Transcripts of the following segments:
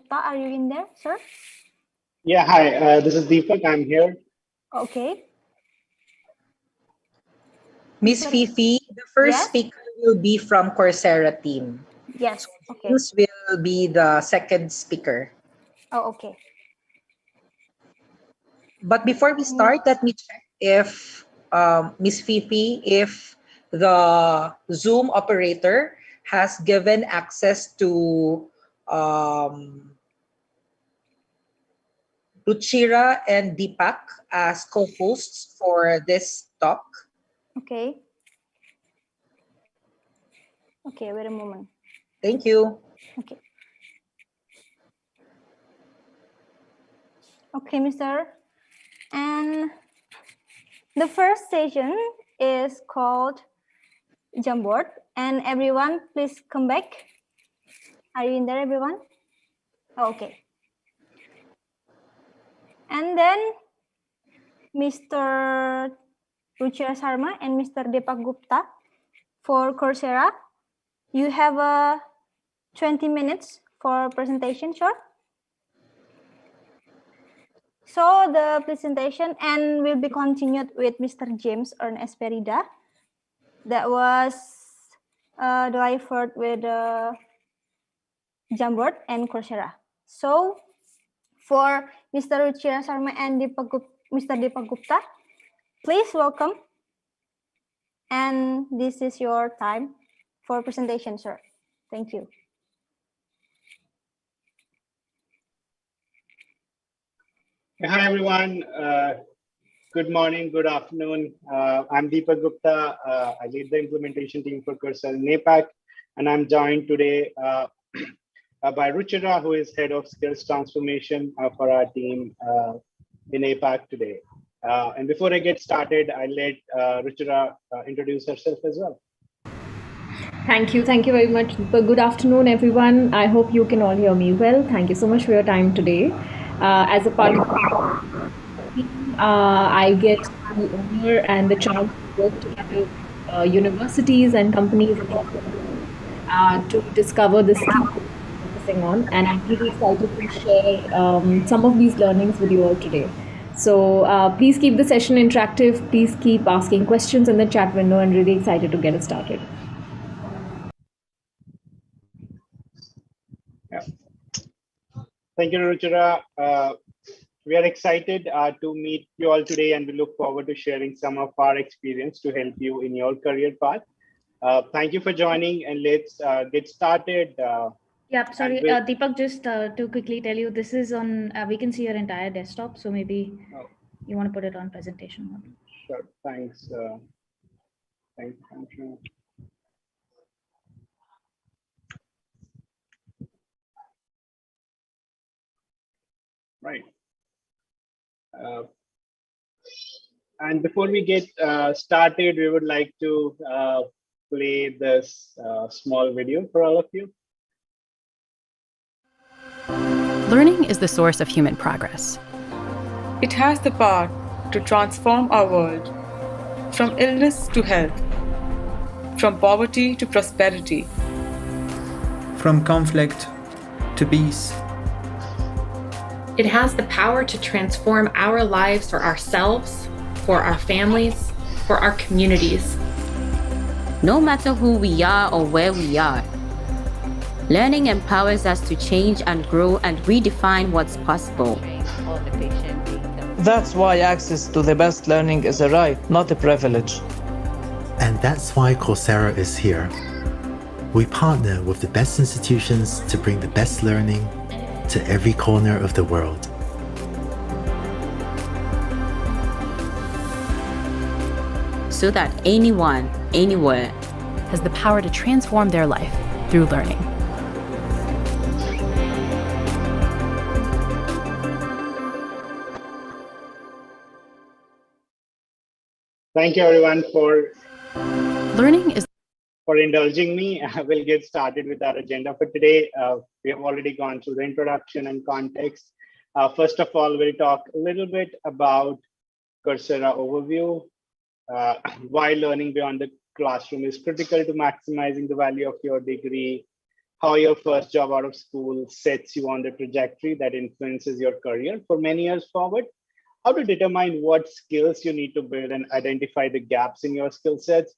Gupta, are you in there, sir? Yeah, hi, this is Deepak, I'm here. Okay. Miss Fifi, the first speaker will be from Coursera team. Yes, okay. James will be the second speaker. Oh, okay. But before we start, let me check if Miss Fifi, if the Zoom operator has given access to Ruchira and Deepak as co-hosts for this talk. Okay. Okay, wait a moment. Thank you. Okay. Okay, Mr. And the first session is called Jamboard. And everyone, please come back. Are you in there, everyone? Oh, okay. And then Mr. Ruchira Sharma and Mr. Deepak Gupta for Coursera. You have 20 minutes for presentation, sure? So the presentation and will be continued with Mr. James Ernest Perida. That was delivered with Jamboard and Coursera. So for Mr. Ruchira Sharma and Mr. Deepak Gupta, please welcome. And this is your time for presentation, sir. Thank you. Hi, everyone. Good morning, good afternoon. I'm Deepak Gupta. I lead the implementation team for Coursera in APAC, and I'm joined today by Ruchira, who is head of skills transformation for our team in APAC today. And before I get started, I'll let Ruchira introduce herself as well. Thank you very much. Good afternoon, everyone. I hope you can all hear me well. Thank you so much for your time today. As a part of I get the honor and the chance to work together with universities and companies to discover the skills we're focusing on. And I'm really excited to share some of these learnings with you all today. So please keep the session interactive. Please keep asking questions in the chat window. I'm really excited to get it started. Yeah. Thank you, Ruchira. We are excited to meet you all today, and we look forward to sharing some of our experience to help you in your career path. Thank you for joining, and let's get started. Yeah, sorry, Deepak, just to quickly tell you, this is on, we can see your entire desktop, so maybe you want to put it on presentation mode. Sure, thanks. Thank you. Right. And before we get started, we would like to play this small video for all of you. Learning is the source of human progress. It has the power to transform our world, from illness to health, from poverty to prosperity, from conflict to peace. It has the power to transform our lives for ourselves, for our families, for our communities. No matter who we are or where we are, learning empowers us to change and grow and redefine what's possible. That's why access to the best learning is a right, not a privilege. And that's why Coursera is here. We partner with the best institutions to bring the best learning to every corner of the world. So that anyone, anywhere, has the power to transform their life through learning. Thank you, everyone, for indulging me. We'll get started with our agenda for today. We have already gone through the introduction and context. First of all, we'll talk a little bit about Coursera overview, why learning beyond the classroom is critical to maximizing the value of your degree, how your first job out of school sets you on the trajectory that influences your career for many years forward, how to determine what skills you need to build and identify the gaps in your skill sets.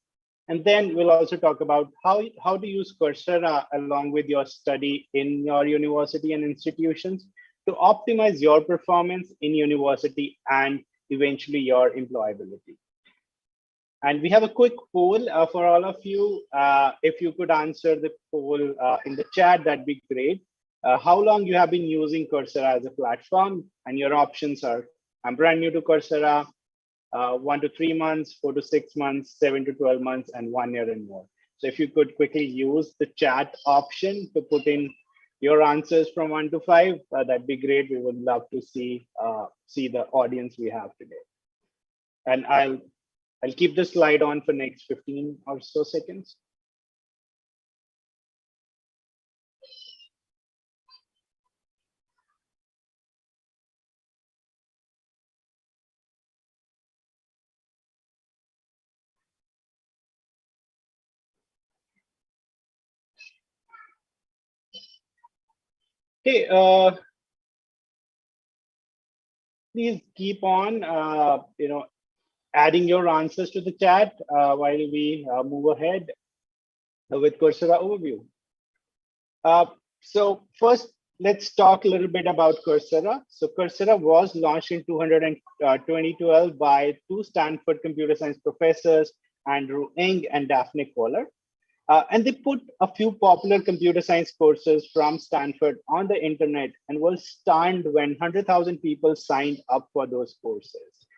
And then we'll also talk about how to use Coursera along with your study in your university and institutions to optimize your performance in university and eventually your employability. And we have a quick poll for all of you. If you could answer the poll in the chat, that'd be great. How long you have been using Coursera as a platform? And your options are, I'm brand new to Coursera, 1 to 3 months, 4 to 6 months, 7 to 12 months, and 1 year and more. So if you could quickly use the chat option to put in your answers from 1 to 5, that'd be great. We would love to see the audience we have today. And I'll keep the slide on for next 15 or so seconds. Okay, please keep on, adding your answers to the chat while we move ahead with Coursera overview. So first, let's talk a little bit about Coursera. So Coursera was launched in 2012 by 2 Stanford computer science professors, Andrew Ng and Daphne Koller. And they put a few popular computer science courses from Stanford on the internet and were stunned when 100,000 people signed up for those courses.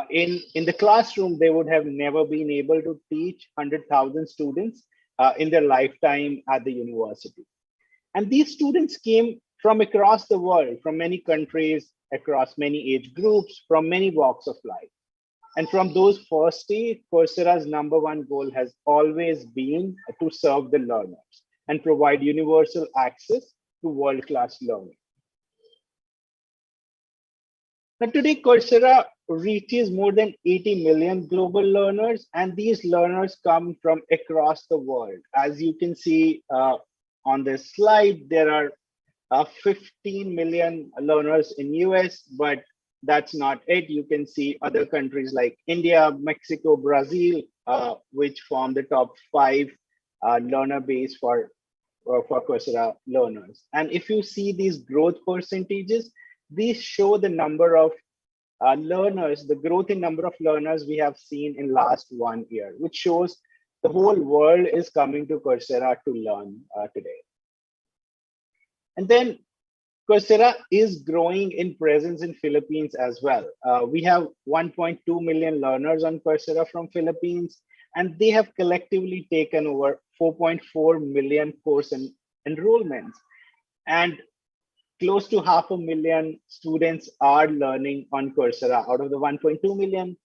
In the classroom, they would have never been able to teach 100,000 students in their lifetime at the university. And these students came from across the world, from many countries, across many age groups, from many walks of life. And from those first days, Coursera's #1 goal has always been to serve the learners and provide universal access to world-class learning. Now today, Coursera reaches more than 80 million global learners, and these learners come from across the world. As you can see on this slide, there are 15 million learners in US, but that's not it. You can see other countries like India, Mexico, Brazil, which form the top 5 learner base for Coursera learners. And if you see these growth percentages, these show the number of learners, the growth in number of learners we have seen in last 1 year, which shows the whole world is coming to Coursera to learn today. And then Coursera is growing in presence in Philippines as well. We have 1.2 million learners on Coursera from Philippines, and they have collectively taken over 4.4 million course enrollments. And close to 500,000 students are learning on Coursera. Out of the 1.2 million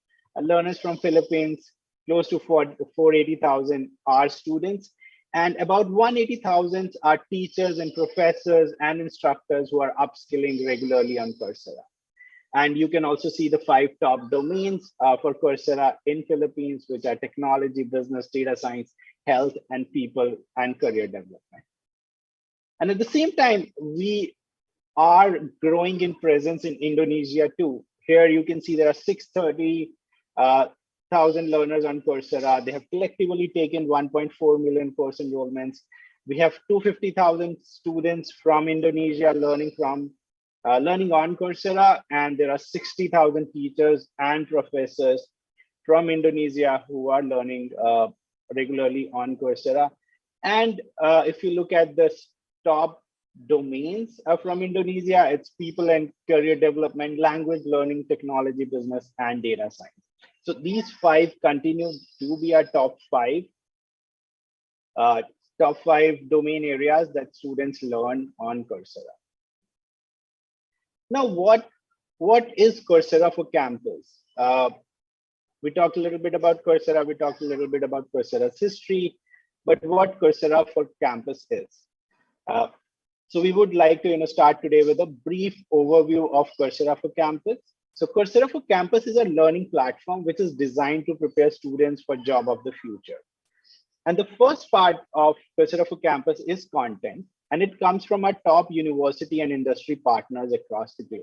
learners from Philippines, close to 480,000 are students. And about 180,000 are teachers and professors and instructors who are upskilling regularly on Coursera. And you can also see the 5 top domains for Coursera in Philippines, which are technology, business, data science, health, and people and career development. And at the same time, we are growing in presence in Indonesia too. Here you can see there are 630,000 learners on Coursera. They have collectively taken 1.4 million course enrollments. We have 250,000 students from Indonesia learning on Coursera, and there are 60,000 teachers and professors from Indonesia who are learning regularly on Coursera. And if you look at the top domains from Indonesia, it's people and career development, language learning, technology, business, and data science. So these 5 continue to be our top 5 domain areas that students learn on Coursera. Now, what is Coursera for Campus? We talked a little bit about Coursera. We talked a little bit about Coursera's history, but what Coursera for Campus is. So we would like to start today with a brief overview of Coursera for Campus. So Coursera for Campus is a learning platform which is designed to prepare students for job of the future. And the first part of Coursera for Campus is content, and it comes from our top university and industry partners across the globe.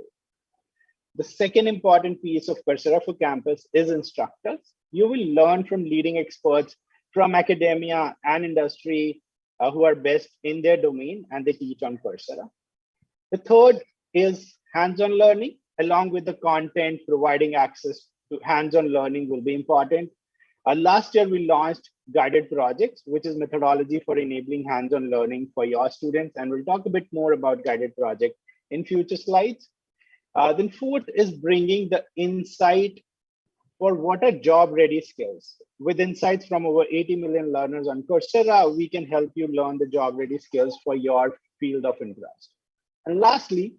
The second important piece of Coursera for Campus is instructors. You will learn from leading experts from academia and industry who are best in their domain, and they teach on Coursera. The third is hands-on learning. Along with the content, providing access to hands-on learning will be important. Last year, we launched guided projects, which is methodology for enabling hands-on learning for your students. And we'll talk a bit more about guided project in future slides. Then fourth is bringing the insight for what are job-ready skills. With insights from over 80 million learners on Coursera, we can help you learn the job-ready skills for your field of interest. And lastly,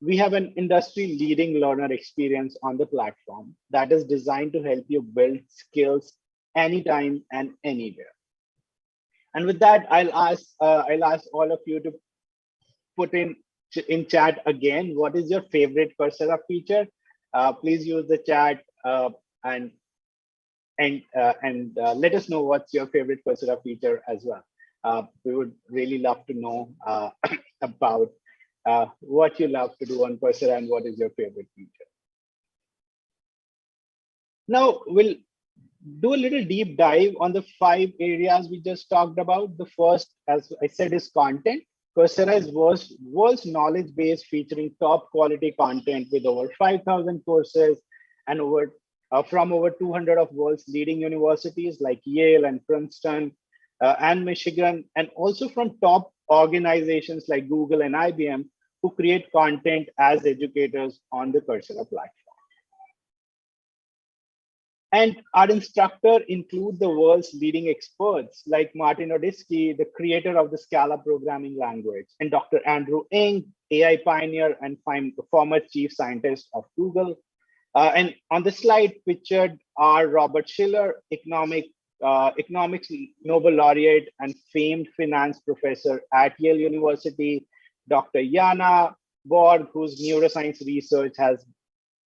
we have an industry-leading learner experience on the platform that is designed to help you build skills anytime and anywhere. And with that, I'll ask all of you to put in chat again, what is your favorite Coursera feature? Please use the chat and let us know what's your favorite Coursera feature as well. We would really love to know about what you love to do on Coursera and what is your favorite feature. Now we'll do a little deep dive on the 5 areas we just talked about. The first, as I said, is content. Coursera is world's knowledge base featuring top quality content with over 5,000 courses and from over 200 of world's leading universities like Yale and Princeton and Michigan, and also from top organizations like Google and IBM who create content as educators on the Coursera platform. And our instructor include the world's leading experts like Martin Odisky, the creator of the Scala programming language, and Dr. Andrew Ng, AI pioneer and former chief scientist of Google. And on the slide pictured are Robert Shiller, economics Nobel laureate and famed finance professor at Yale University, Dr. Jana Borg, whose neuroscience research has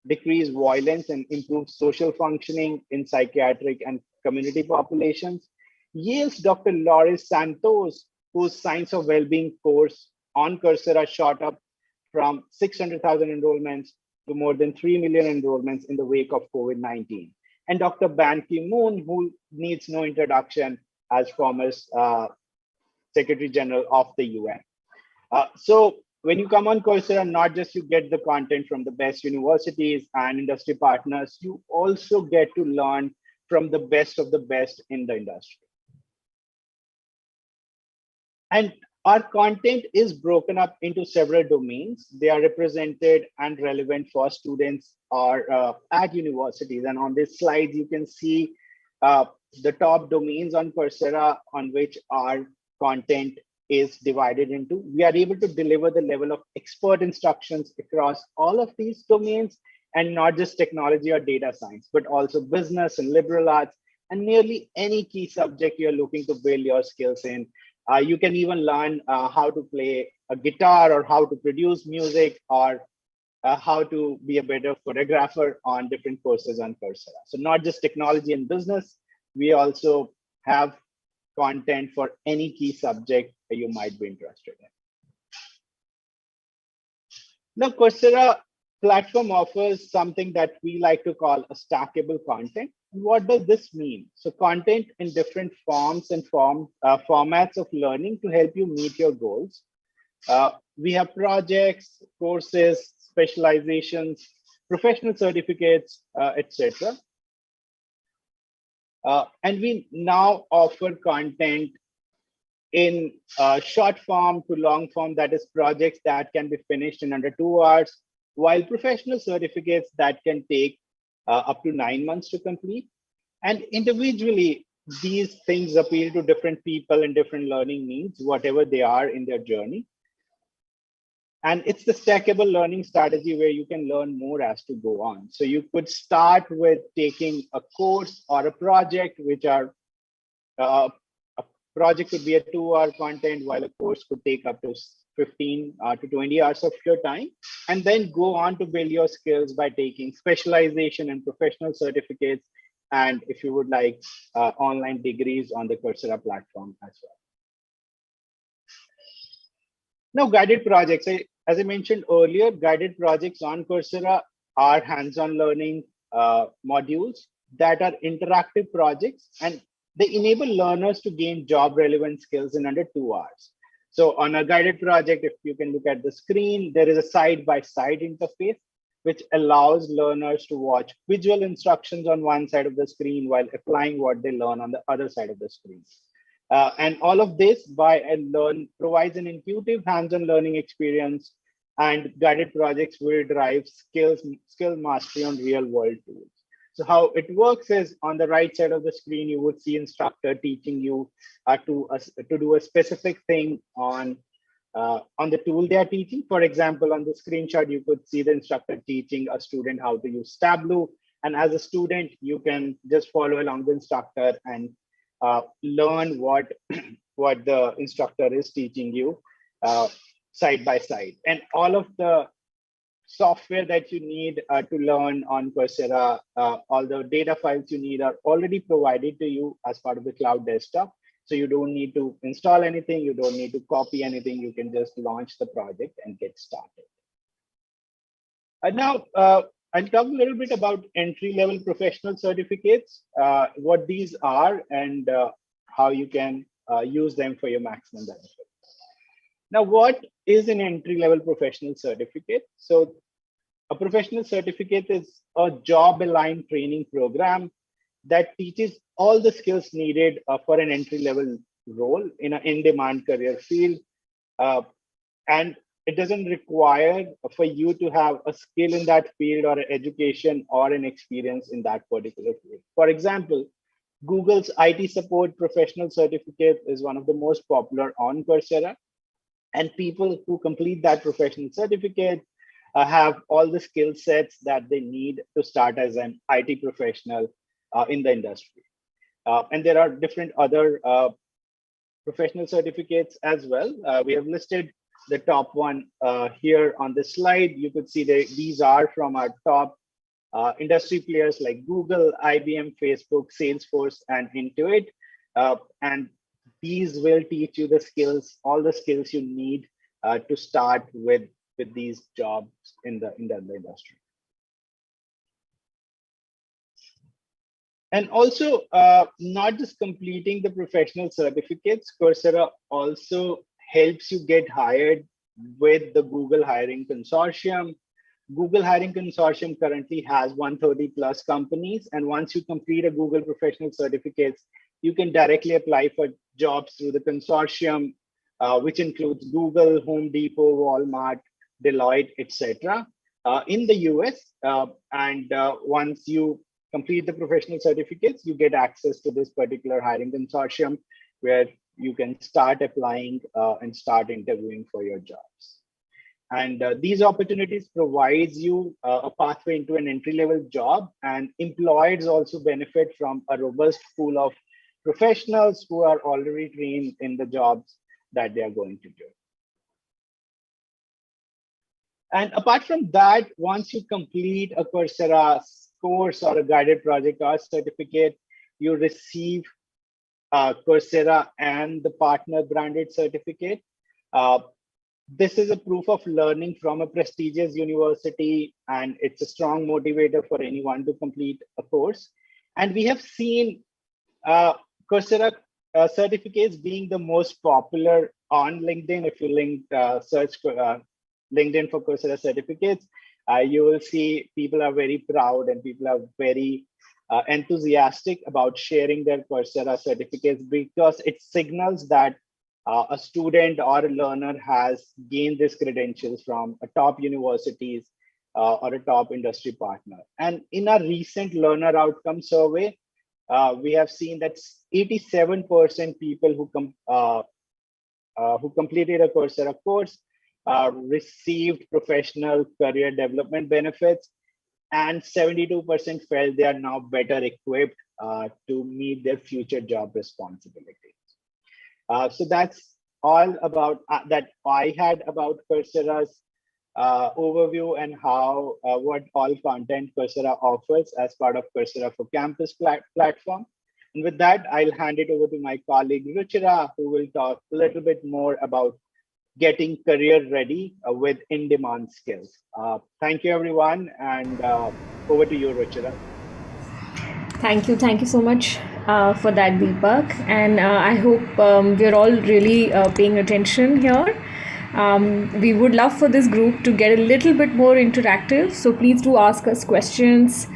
decreased violence and improved social functioning in psychiatric and community populations. Yale's Dr. Loris Santos, whose Science of Wellbeing course on Coursera shot up from 600,000 enrollments to more than 3 million enrollments in the wake of COVID-19. And Dr. Ban Ki-moon, who needs no introduction as former Secretary General of the UN. So when you come on Coursera, not just you get the content from the best universities and industry partners, you also get to learn from the best of the best in the industry. And our content is broken up into several domains. They are represented and relevant for students or at universities. And on this slide, you can see the top domains on Coursera on which our content is divided into. We are able to deliver the level of expert instructions across all of these domains, and not just technology or data science, but also business and liberal arts and nearly any key subject you're looking to build your skills in. You can even learn how to play a guitar or how to produce music or how to be a better photographer on different courses on Coursera. So not just technology and business, we also have content for any key subject that you might be interested in. Now, Coursera platform offers something that we like to call a stackable content. What does this mean? So content in different forms and formats of learning to help you meet your goals. We have projects, courses, specializations, professional certificates, etc. And we now offer content in short form to long form, that is projects that can be finished in under 2 hours, while professional certificates that can take up to 9 months to complete. And individually, these things appeal to different people and different learning needs, whatever they are in their journey. And it's the stackable learning strategy where you can learn more as to go on. So you could start with taking a course or a project, which are a project could be a 2-hour content, while a course could take up to 15 to 20 hours of your time, and then go on to build your skills by taking specialization and professional certificates and if you would like online degrees on the Coursera platform as well. Now, guided projects. As I mentioned earlier, guided projects on Coursera are hands-on learning modules that are interactive projects, and they enable learners to gain job-relevant skills in under 2 hours. So on a guided project, if you can look at the screen, there is a side-by-side interface, which allows learners to watch visual instructions on one side of the screen while applying what they learn on the other side of the screen. And all of this provides an intuitive hands-on learning experience, and guided projects will drive skill mastery on real-world tools. So how it works is on the right side of the screen, you would see instructor teaching you to do a specific thing on the tool they are teaching. For example, on the screenshot, you could see the instructor teaching a student how to use Tableau. And as a student, you can just follow along the instructor and learn what the instructor is teaching you side by side. And all of the software that you need to learn on Coursera, all the data files you need are already provided to you as part of the cloud desktop. So you don't need to install anything, you don't need to copy anything, you can just launch the project and get started. And now, I'll talk a little bit about entry-level professional certificates, what these are, and how you can use them for your maximum benefit. Now, what is an entry-level professional certificate? So a professional certificate is a job-aligned training program that teaches all the skills needed for an entry-level role in an in-demand career field. And it doesn't require for you to have a skill in that field or an education or an experience in that particular field. For example, Google's IT support professional certificate is one of the most popular on Coursera. And people who complete that professional certificate have all the skill sets that they need to start as an IT professional in the industry. And there are different other professional certificates as well. We have listed the top one here on this slide. You could see these are from our top industry players like Google, IBM, Facebook, Salesforce, and Intuit. And these will teach you the skills, all the skills you need to start with these jobs in the industry. And also, not just completing the professional certificates, Coursera also helps you get hired with the Google Hiring Consortium. Google Hiring Consortium currently has 130 plus companies. And once you complete a Google professional certificates, you can directly apply for jobs through the consortium, which includes Google, Home Depot, Walmart, Deloitte, etc. In the US. And once you complete the professional certificates, you get access to this particular hiring consortium where you can start applying and start interviewing for your jobs. And these opportunities provides you a pathway into an entry-level job, and employers also benefit from a robust pool of professionals who are already trained in the jobs that they are going to do. And apart from that, once you complete a Coursera course or a guided project or certificate, you receive Coursera and the partner branded certificate. This is a proof of learning from a prestigious university, and it's a strong motivator for anyone to complete a course. And we have seen Coursera certificates being the most popular on LinkedIn. If you search LinkedIn for Coursera certificates, you will see people are very proud and people are very enthusiastic about sharing their Coursera certificates, because it signals that a student or a learner has gained these credentials from a top universities or a top industry partner. And in our recent learner outcome survey, we have seen that 87% people who completed a Coursera course received professional career development benefits, and 72% felt they are now better equipped to meet their future job responsibilities. So that's all about that I had about Coursera's overview and how what all content Coursera offers as part of Coursera for Campus platform. And with that, I'll hand it over to my colleague Ruchira, who will talk a little bit more about getting career ready with in-demand skills. Thank you, everyone, and over to you, Ruchira. Thank you so much for that, Deepak. And I hope we're all really paying attention here. We would love for this group to get a little bit more interactive. So please do ask us questions.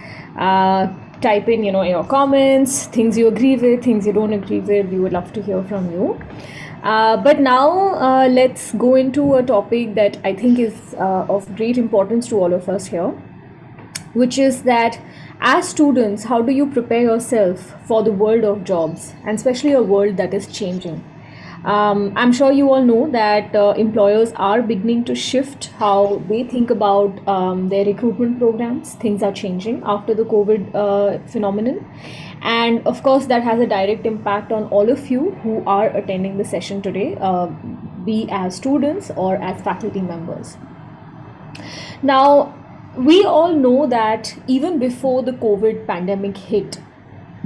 Type in, your comments, things you agree with, things you don't agree with. We would love to hear from you. But now let's go into a topic that I think is of great importance to all of us here, which is that as students, how do you prepare yourself for the world of jobs, and especially a world that is changing? I'm sure you all know that employers are beginning to shift how they think about their recruitment programs. Things are changing after the COVID phenomenon. And of course, that has a direct impact on all of you who are attending the session today, be as students or as faculty members. Now, we all know that even before the COVID pandemic hit,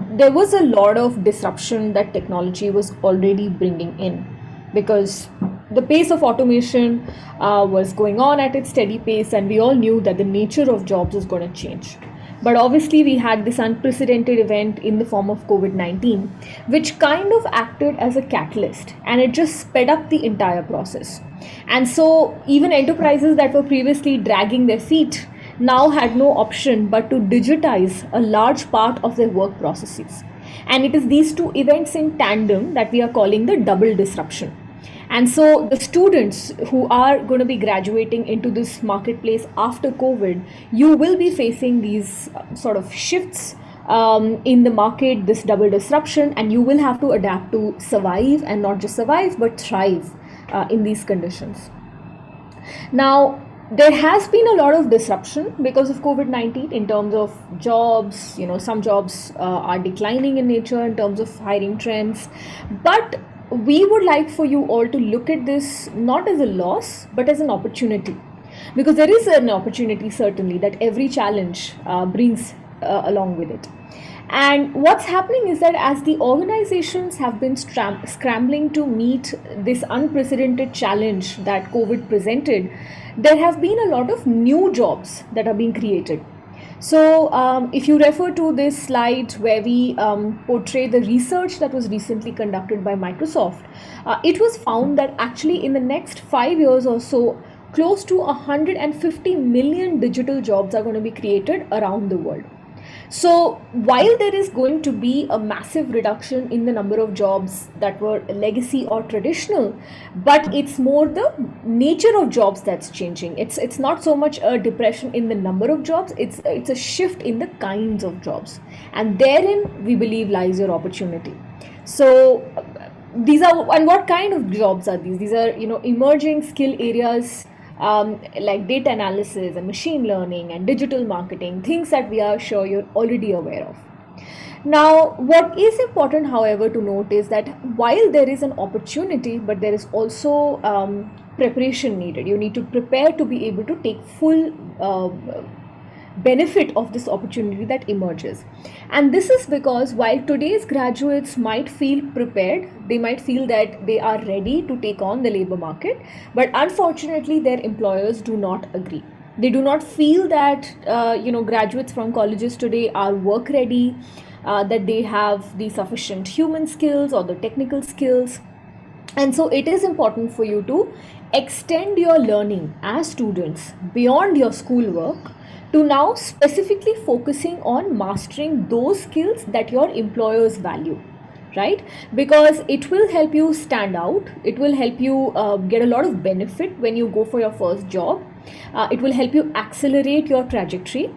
there was a lot of disruption that technology was already bringing in, because the pace of automation was going on at its steady pace, and we all knew that the nature of jobs is going to change. But obviously, we had this unprecedented event in the form of COVID-19, which kind of acted as a catalyst, and it just sped up the entire process. And so even enterprises that were previously dragging their feet now had no option but to digitize a large part of their work processes. And it is these two events in tandem that we are calling the double disruption. And so the students who are going to be graduating into this marketplace after COVID, you will be facing these sort of shifts in the market, this double disruption, and you will have to adapt to survive, and not just survive, but thrive in these conditions. Now, there has been a lot of disruption because of COVID-19 in terms of jobs. Some jobs are declining in nature in terms of hiring trends. But we would like for you all to look at this not as a loss, but as an opportunity. Because there is an opportunity, certainly, that every challenge brings along with it. And what's happening is that as the organizations have been scrambling to meet this unprecedented challenge that COVID presented, there have been a lot of new jobs that are being created. So if you refer to this slide where we portray the research that was recently conducted by Microsoft, it was found that actually in the next 5 years or so, close to 150 million digital jobs are going to be created around the world. So while there is going to be a massive reduction in the number of jobs that were legacy or traditional, but it's more the nature of jobs that's changing. It's not so much a depression in the number of jobs, it's a shift in the kinds of jobs. And therein, we believe, lies your opportunity. So these are, and what kind of jobs are these? These are, emerging skill areas like data analysis and machine learning and digital marketing, things that we are sure you're already aware of. Now, what is important, however, to note is that while there is an opportunity, but there is also preparation needed. You need to prepare to be able to take full benefit of this opportunity that emerges. And this is because while today's graduates might feel prepared, they might feel that they are ready to take on the labor market, but unfortunately their employers do not agree. They do not feel that graduates from colleges today are work ready, that they have the sufficient human skills or the technical skills. And so it is important for you to extend your learning as students beyond your schoolwork to now specifically focusing on mastering those skills that your employers value, right? Because it will help you stand out. It will help you get a lot of benefit when you go for your first job. It will help you accelerate your trajectory.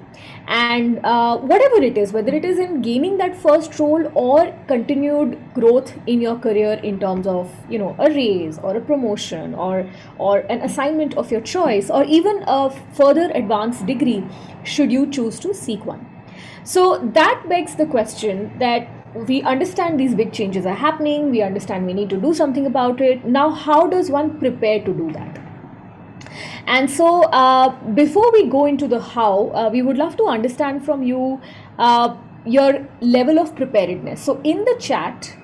And whatever it is, whether it is in gaining that first role or continued growth in your career in terms of, a raise or a promotion or an assignment of your choice, or even a further advanced degree, should you choose to seek one. So that begs the question that we understand these big changes are happening. We understand we need to do something about it. Now, how does one prepare to do that? And so before we go into the how, we would love to understand from you your level of preparedness. So in the chat,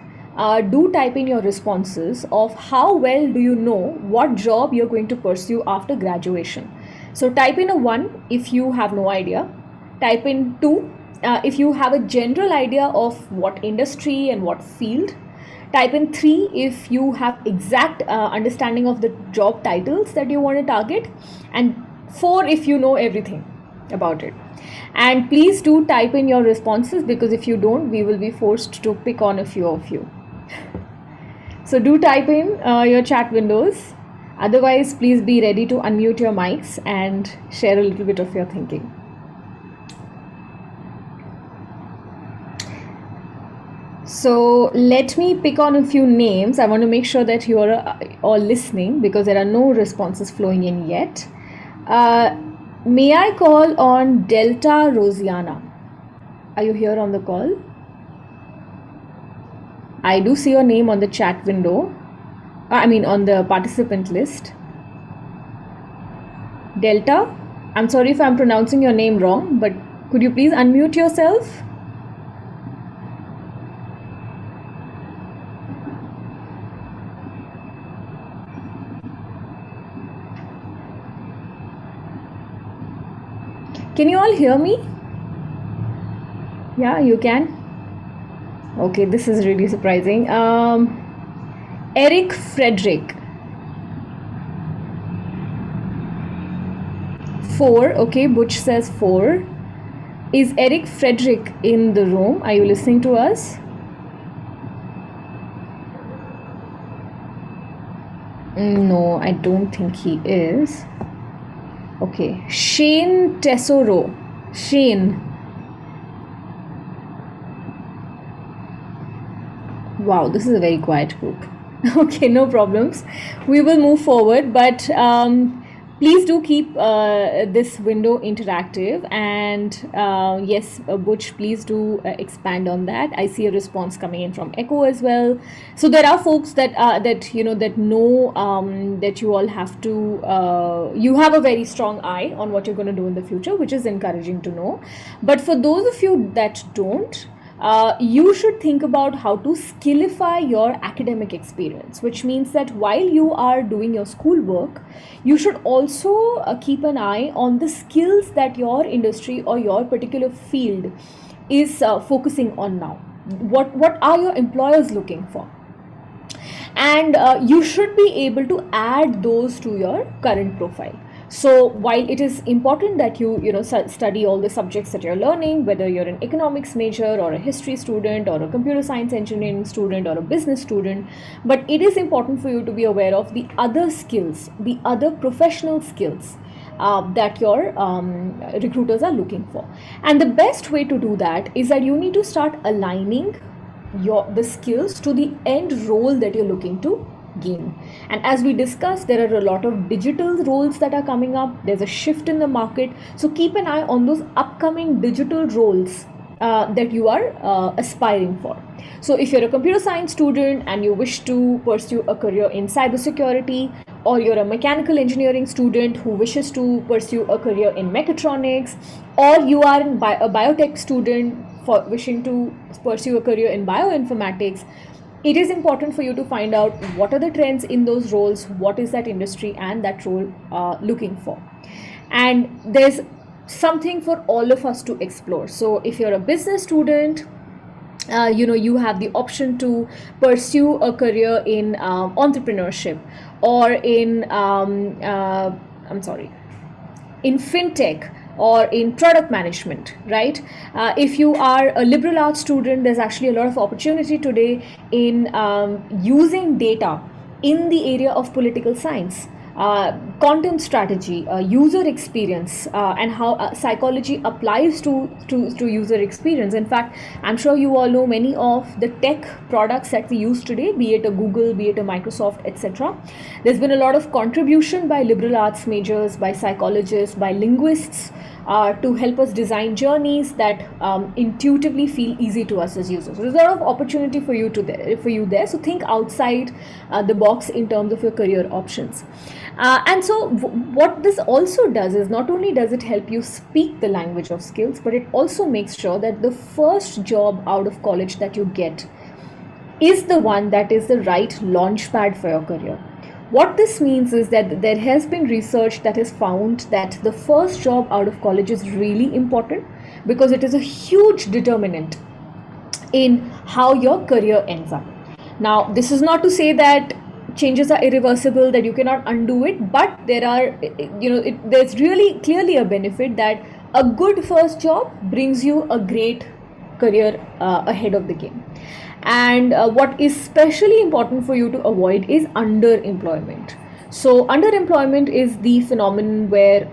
do type in your responses of how well do you know what job you're going to pursue after graduation. So type in a 1 if you have no idea. Type in 2 if you have a general idea of what industry and what field. Type in 3 if you have exact understanding of the job titles that you want to target, and 4 if you know everything about it. And please do type in your responses, because if you don't, we will be forced to pick on a few of you. So do type in your chat windows. Otherwise, please be ready to unmute your mics and share a little bit of your thinking. So let me pick on a few names. I want to make sure that you are all listening, because there are no responses flowing in yet. May I call on Delta Rosiana? Are you here on the call? I do see your name on the chat window. On the participant list. Delta, I'm sorry if I'm pronouncing your name wrong, but could you please unmute yourself? Can you all hear me? Yeah, you can. Okay, this is really surprising. Eric Frederick. 4. Okay, Butch says 4. Is Eric Frederick in the room? Are you listening to us? No, I don't think he is. Okay, Shane Tesoro. Shane. Wow, this is a very quiet group. Okay, no problems. We will move forward, but please do keep this window interactive. And yes, Butch, please do expand on that. I see a response coming in from Echo as well. So there are folks that know that you all have to. You have a very strong eye on what you're going to do in the future, which is encouraging to know. But for those of you that don't, you should think about how to skillify your academic experience, which means that while you are doing your schoolwork, you should also keep an eye on the skills that your industry or your particular field is focusing on now. What are your employers looking for? And you should be able to add those to your current profile. So while it is important that you study all the subjects that you're learning, whether you're an economics major or a history student or a computer science engineering student or a business student, but it is important for you to be aware of the other skills, the other professional skills that your recruiters are looking for. And the best way to do that is that you need to start aligning the skills to the end role that you're looking to gain. And as we discussed, there are a lot of digital roles that are coming up. There's a shift in the market, so keep an eye on those upcoming digital roles that you are aspiring for. So if you're a computer science student and you wish to pursue a career in cybersecurity, or you're a mechanical engineering student who wishes to pursue a career in mechatronics, or you are a biotech student for wishing to pursue a career in bioinformatics, it is important for you to find out what are the trends in those roles, what is that industry and that role looking for. And there's something for all of us to explore. So if you're a business student, you have the option to pursue a career in entrepreneurship, or in in fintech, or in product management, right? If you are a liberal arts student, there's actually a lot of opportunity today in using data in the area of political science, content strategy, user experience, and how psychology applies to user experience. In fact, I'm sure you all know many of the tech products that we use today, be it a Google, be it a Microsoft, etc. There's been a lot of contribution by liberal arts majors, by psychologists, by linguists, to help us design journeys that intuitively feel easy to us as users. So there's a lot of opportunity for you there. So think outside the box in terms of your career options. And so what this also does is not only does it help you speak the language of skills, but it also makes sure that the first job out of college that you get is the one that is the right launch pad for your career. What this means is that there has been research that has found that the first job out of college is really important because it is a huge determinant in how your career ends up. Now, this is not to say that changes are irreversible, that you cannot undo it, but there are, there's really clearly a benefit that a good first job brings you a great career ahead of the game. And what is especially important for you to avoid is underemployment. So underemployment is the phenomenon where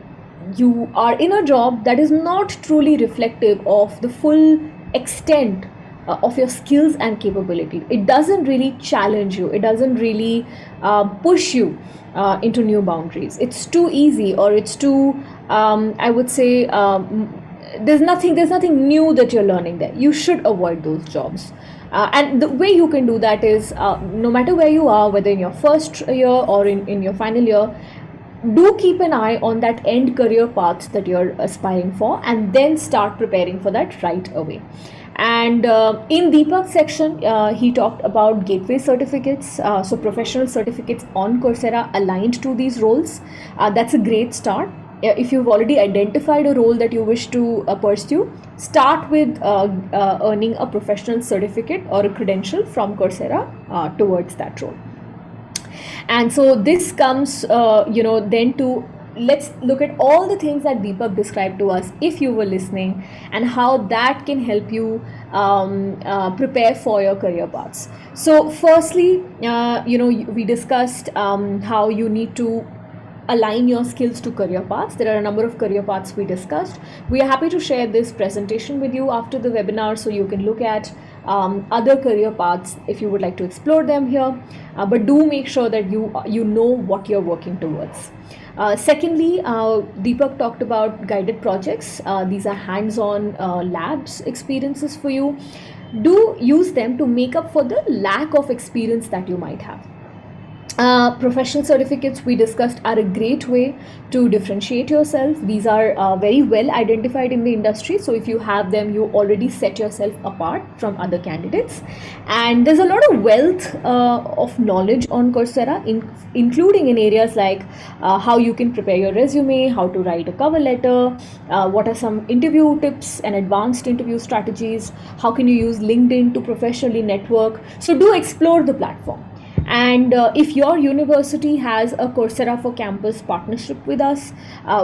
you are in a job that is not truly reflective of the full extent of your skills and capability. It doesn't really challenge you. It doesn't really push you into new boundaries. It's too easy, or it's too, I would say, there's nothing new that you're learning there. You should avoid those jobs. And the way you can do that is, no matter where you are, whether in your first year or in your final year, do keep an eye on that end career path that you're aspiring for, and then start preparing for that right away. And in Deepak's section, he talked about gateway certificates, so professional certificates on Coursera aligned to these roles. That's a great start. If you've already identified a role that you wish to pursue, start with earning a professional certificate or a credential from Coursera towards that role. And so this comes, then to, let's look at all the things that Deepak described to us, if you were listening, and how that can help you prepare for your career paths. So firstly, we discussed how you need to align your skills to career paths. There are a number of career paths we discussed. We are happy to share this presentation with you after the webinar, so you can look at other career paths if you would like to explore them here. But do make sure that you know what you're working towards. Secondly, Deepak talked about guided projects. These are hands-on labs experiences for you. Do use them to make up for the lack of experience that you might have. Professional certificates we discussed are a great way to differentiate yourself. These are very well identified in the industry, so if you have them, you already set yourself apart from other candidates. And there's a lot of wealth of knowledge on Coursera, including in areas like how you can prepare your resume, how to write a cover letter, what are some interview tips and advanced interview strategies, how can you use LinkedIn to professionally network. So do explore the platform. And if your university has a Coursera for Campus partnership with us,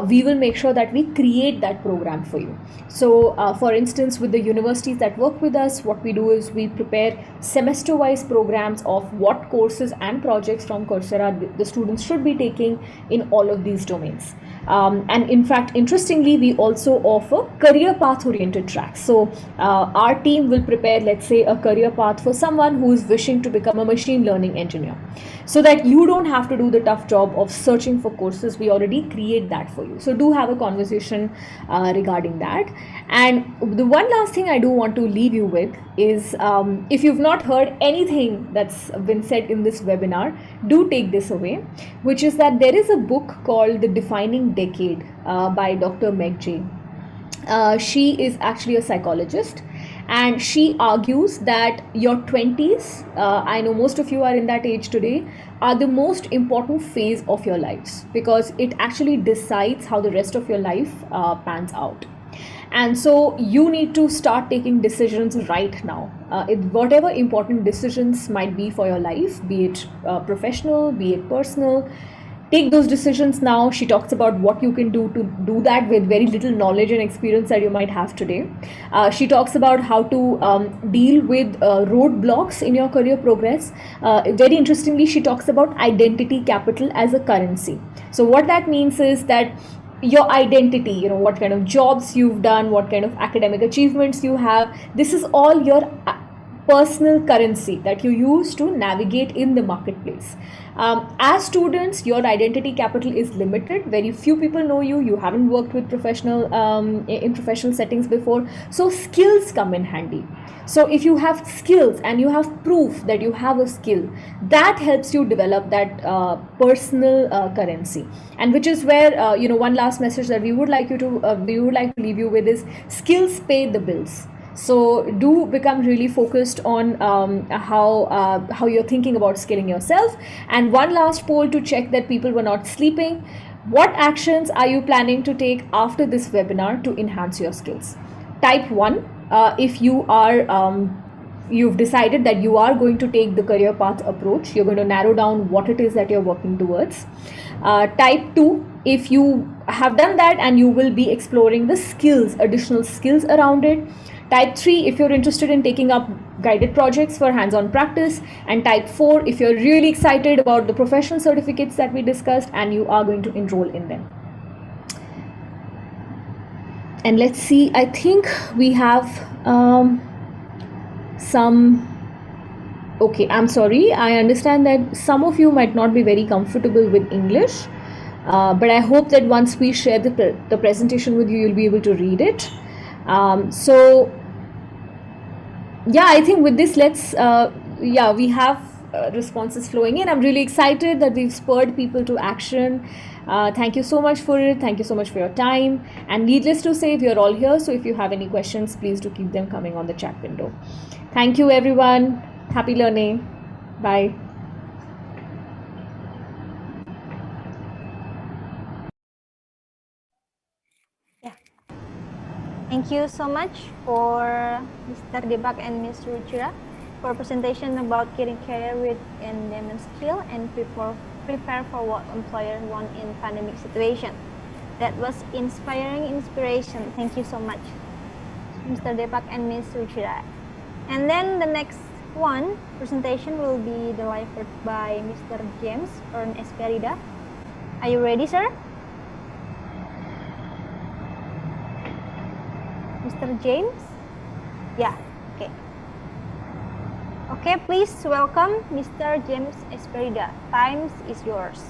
we will make sure that we create that program for you. So for instance, with the universities that work with us, what we do is we prepare semester-wise programs of what courses and projects from Coursera the students should be taking in all of these domains. And in fact, interestingly, we also offer career path oriented tracks. So our team will prepare, let's say, a career path for someone who is wishing to become a machine learning engineer, so that you don't have to do the tough job of searching for courses. We already create that for you. So do have a conversation regarding that. And the one last thing I do want to leave you with is, if you've not heard anything that's been said in this webinar, do take this away, which is that there is a book called The Defining Decade by Dr. Meg Jay. She is actually a psychologist, and she argues that your 20s, I know most of you are in that age today, are the most important phase of your lives, because it actually decides how the rest of your life pans out. And so you need to start taking decisions right now. Whatever important decisions might be for your life, be it professional, be it personal, take those decisions now. She talks about what you can do to do that with very little knowledge and experience that you might have today. She talks about how to deal with roadblocks in your career progress. Very interestingly, she talks about identity capital as a currency. So what that means is that your identity, what kind of jobs you've done, what kind of academic achievements you have, this is all your personal currency that you use to navigate in the marketplace. As students, your identity capital is limited. Very few people know you. You haven't worked with professional in professional settings before, so skills come in handy. So if you have skills and you have proof that you have a skill, that helps you develop that personal currency. And which is where one last message that we would like to leave you with is skills pay the bills. So do become really focused on how you're thinking about skilling yourself. And one last poll to check that people were not sleeping: what actions are you planning to take after this webinar to enhance your skills? Type 1 if you've decided that you are going to take the career path approach. You're going to narrow down what it is that you're working towards. Type 2 if you have done that and you will be exploring the skills, additional skills around it. Type 3 if you're interested in taking up guided projects for hands-on practice. And type 4 if you're really excited about the professional certificates that we discussed and you are going to enroll in them. And let's see, I think we have okay, I'm sorry. I understand that some of you might not be very comfortable with English, but I hope that once we share the presentation with you, you'll be able to read it. So yeah, I think with this, we have responses flowing in. I'm really excited that we've spurred people to action. Thank you so much for it. Thank you so much for your time. And needless to say, we are all here. So if you have any questions, please do keep them coming on the chat window. Thank you, everyone. Happy learning. Bye. Thank you so much for Mr. Deepak and Ms. Ruchira for presentation about getting career with and demand skill and prepare for what employers want in pandemic situation. That was inspiration. Thank you so much, Mr. Deepak and Ms. Ruchira. And then the next presentation will be delivered by Mr. James Esperida. Are you ready, sir? Mr. James? Yeah, okay. Okay, please welcome Mr. James Esperida. Time is yours.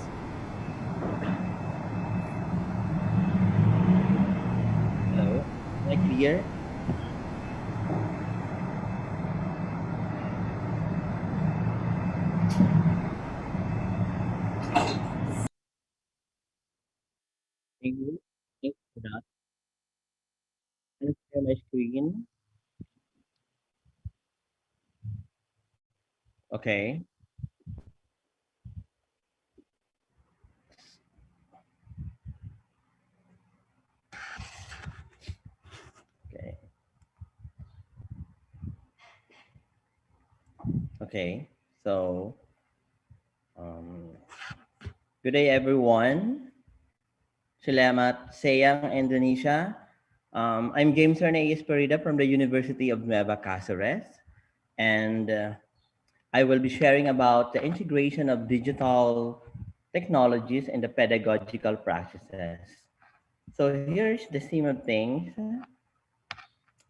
Hello, am I clear? Thank you. Thanks for that. Can you share my screen? Okay. Okay. Okay. So, good day, everyone. Salamat Sayang, Indonesia. I'm James Esperida from the University of Nueva Cáceres, and I will be sharing about the integration of digital technologies in the pedagogical practices. So here's the scheme of things.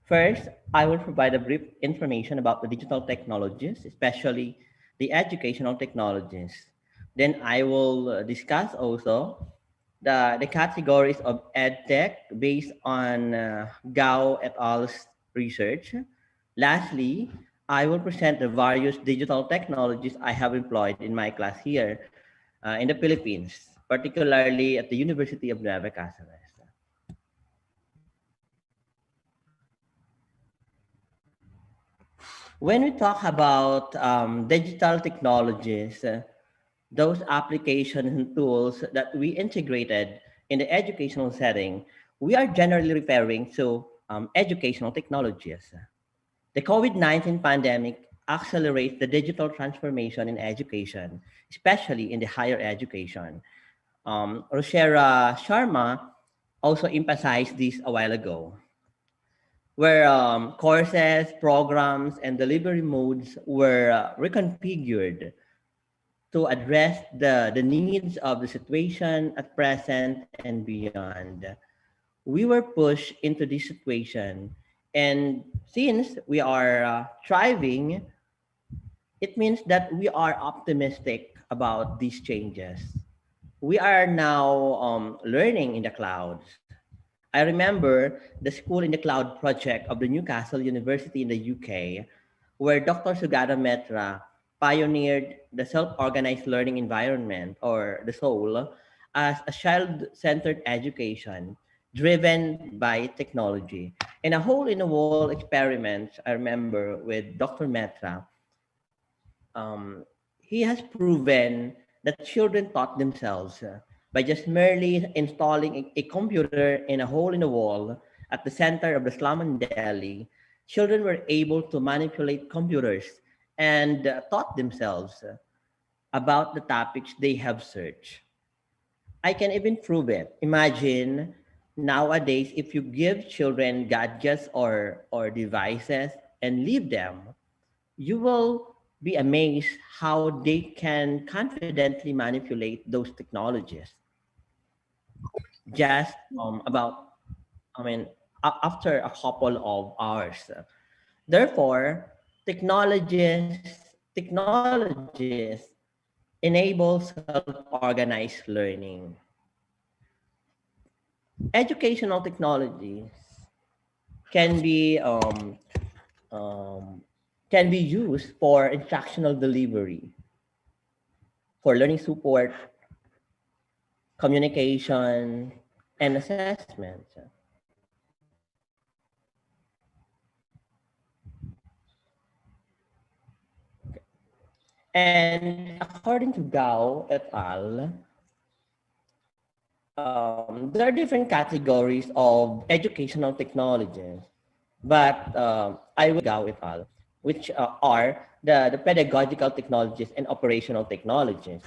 First, I will provide a brief information about the digital technologies, especially the educational technologies. Then I will discuss also the categories of EdTech based on Gao et al.'s research. Lastly, I will present the various digital technologies I have employed in my class here in the Philippines, particularly at the University of Nueva Cáceres. When we talk about digital technologies, those applications and tools that we integrated in the educational setting, we are generally referring to educational technologies. The COVID-19 pandemic accelerates the digital transformation in education, especially in the higher education. Roshera Sharma also emphasized this a while ago, where courses, programs, and delivery modes were reconfigured to address the needs of the situation at present and beyond. We were pushed into this situation And since we are thriving, it means that we are optimistic about these changes. We are now learning in the clouds. I remember the School in the Cloud project of the Newcastle University in the UK, where Dr. Sugata Metra pioneered the self-organized learning environment, or the SOUL, as a child-centered education driven by technology. In a hole-in-the-wall experiment, I remember with Dr. Metra, he has proven that children taught themselves by just merely installing a computer in a hole in the wall at the center of the slum in Delhi. Children were able to manipulate computers and taught themselves about the topics they have searched. I can even prove it. Imagine nowadays if you give children gadgets or devices and leave them, you will be amazed how they can confidently manipulate those technologies just about, after a couple of hours. Therefore, technologies enable self-organized learning. Educational technologies can be um, can be used for instructional delivery, for learning support, communication, and assessment. And according to Gao et al., there are different categories of educational technologies, but I will Gao et al., which are the pedagogical technologies and operational technologies,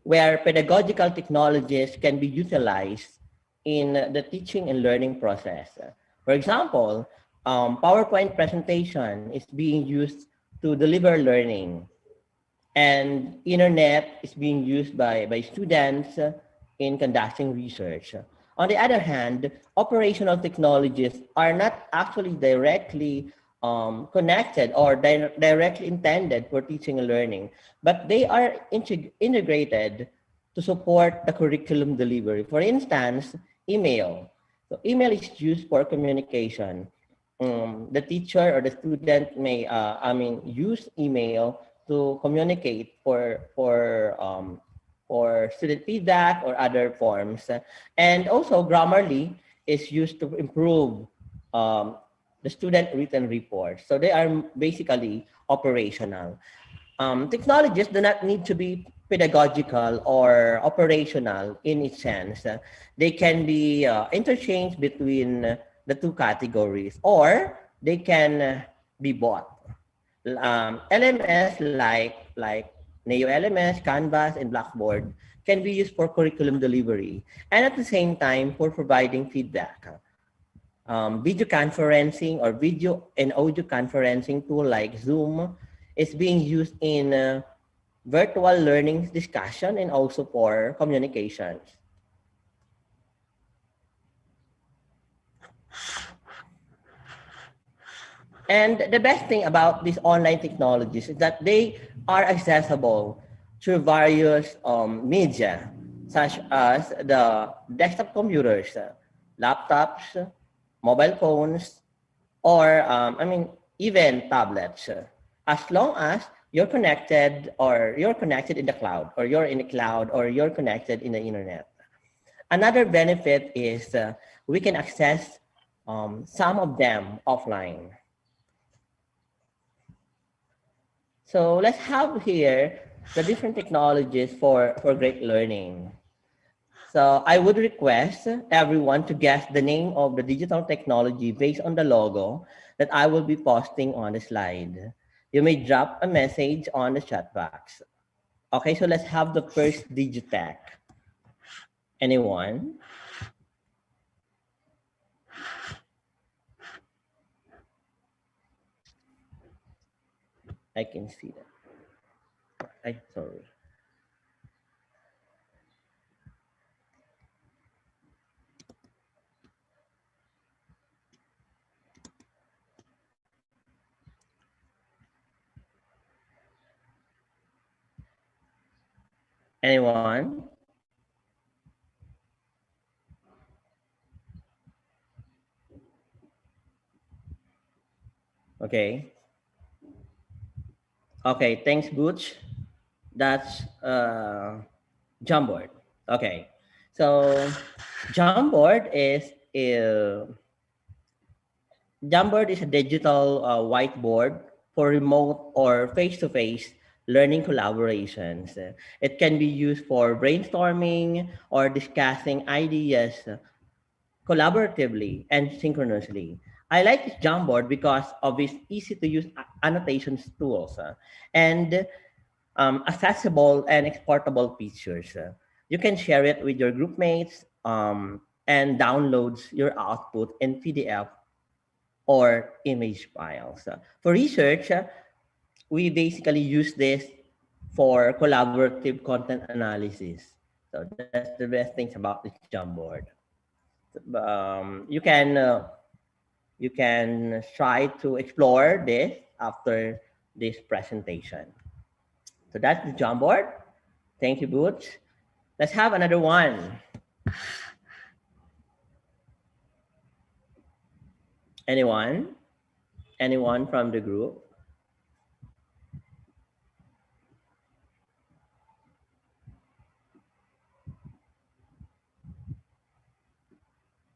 where pedagogical technologies can be utilized in the teaching and learning process. For example, PowerPoint presentation is being used to deliver learning, and internet is being used by students in conducting research. On the other hand, operational technologies are not actually directly connected or directly intended for teaching and learning, but they are integrated to support the curriculum delivery. For instance, email. So email is used for communication. The teacher or the student may, use email to communicate for student feedback or other forms. And also Grammarly is used to improve the student written reports. So they are basically operational. Technologies do not need to be pedagogical or operational in its sense. They can be interchanged between the two categories, or they can be bought. LMS like Neo LMS, Canvas, and Blackboard can be used for curriculum delivery and at the same time for providing feedback. Video conferencing or video and audio conferencing tool like Zoom is being used in virtual learning discussion and also for communications. And the best thing about these online technologies is that they are accessible through various media, such as the desktop computers, laptops, mobile phones, or even tablets. As long as you're connected, or you're connected in the cloud, or you're in the cloud, or you're connected in the internet. Another benefit is we can access some of them offline. So let's have here the different technologies for great learning. So I would request everyone to guess the name of the digital technology based on the logo that I will be posting on the slide. You may drop a message on the chat box. Okay, so let's have the first Digitech. Anyone? I can see that. Sorry. Anyone? Okay. Okay, thanks, Butch. That's Jamboard. Okay. So Jamboard Jamboard is a digital whiteboard for remote or face-to-face learning collaborations. It can be used for brainstorming or discussing ideas collaboratively and synchronously. I like this Jamboard because of its easy-to-use annotations tools and accessible and exportable features. You can share it with your group mates and downloads your output in PDF or image files. For research, we basically use this for collaborative content analysis. So that's the best things about this Jamboard. You can try to explore this after this presentation. So that's the Jamboard. Thank you, Boots. Let's have another one. Anyone? Anyone from the group?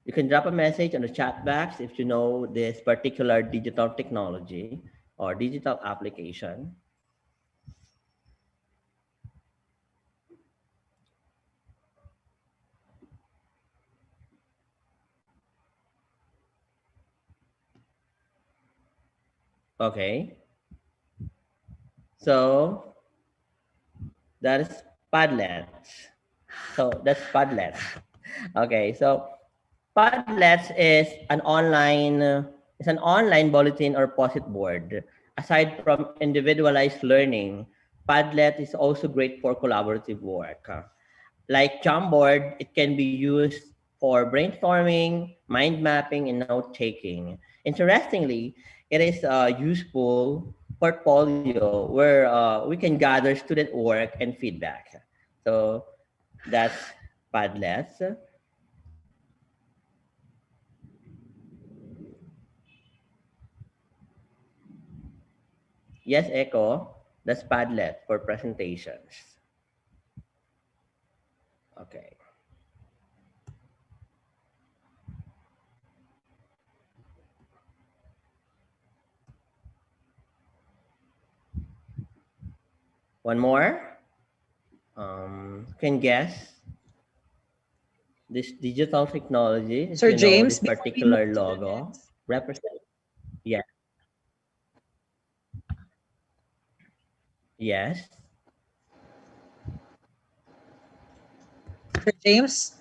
You can drop a message on the chat box if you know this particular digital technology or digital application. Okay. So that is Padlets. So that's Padlets. Okay. So Padlets is an online bulletin or post-it board. Aside from individualized learning, Padlet is also great for collaborative work. Like Jamboard, it can be used for brainstorming, mind mapping, and note taking. Interestingly, it is a useful portfolio where we can gather student work and feedback. So that's Padlet. Yes, Echo, that's Padlet for presentations. Okay. One more. Can guess this digital technology, Sir James, this before we move particular to the logo next, represent. Yeah. Yes. Sir James,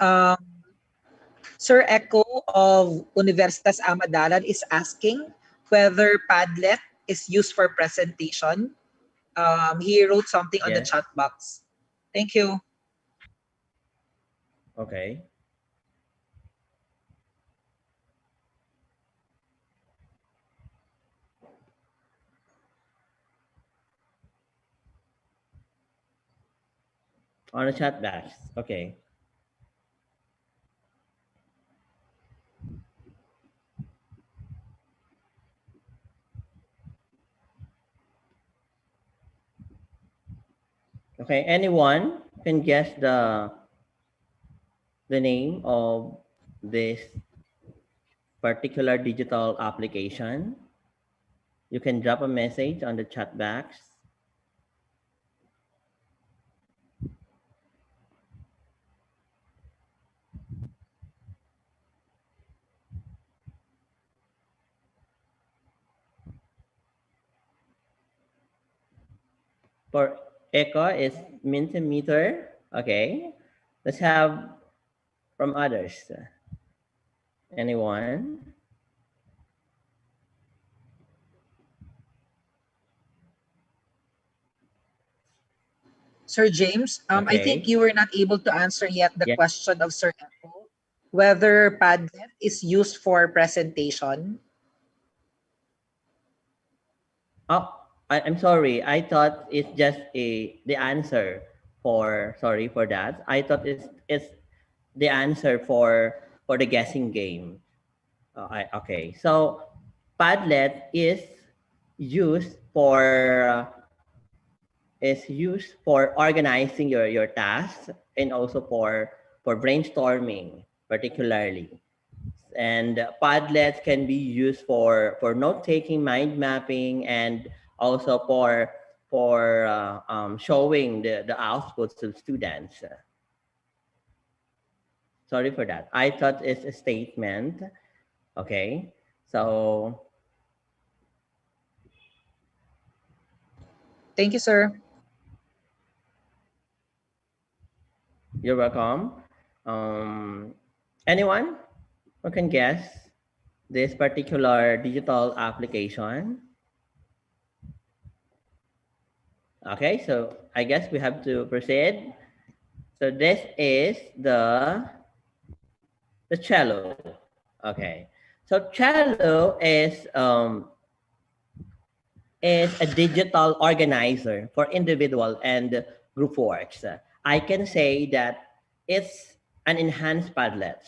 Sir Echo of Universitas Amadalan is asking whether Padlet is used for presentation. He wrote something on the Yes. chat box. Thank you. Okay. On the chat box. Okay. Okay. Anyone can guess the name of this particular digital application? You can drop a message on the chat box. For Echo is Mentimeter. Okay. Let's have from others. Anyone? Sir James, I think Okay. you were not able to answer yet the Yeah. question of Sir Echo, whether Padlet is used for presentation. Oh, I'm sorry. I thought it's just the answer sorry for that. I thought it's the answer for the guessing game. Okay, so Padlet used for is used for organizing your tasks and also for brainstorming particularly. And Padlet can be used for note taking, mind mapping, and also for showing the outputs to students. Sorry for that. I thought it's a statement. Okay, so Thank you, sir. you're welcome. Anyone who can guess this particular digital application? Okay, so I guess we have to proceed. So this is the cello. Okay, so cello is a digital organizer for individual and group works. I can say that it's an enhanced Padlet.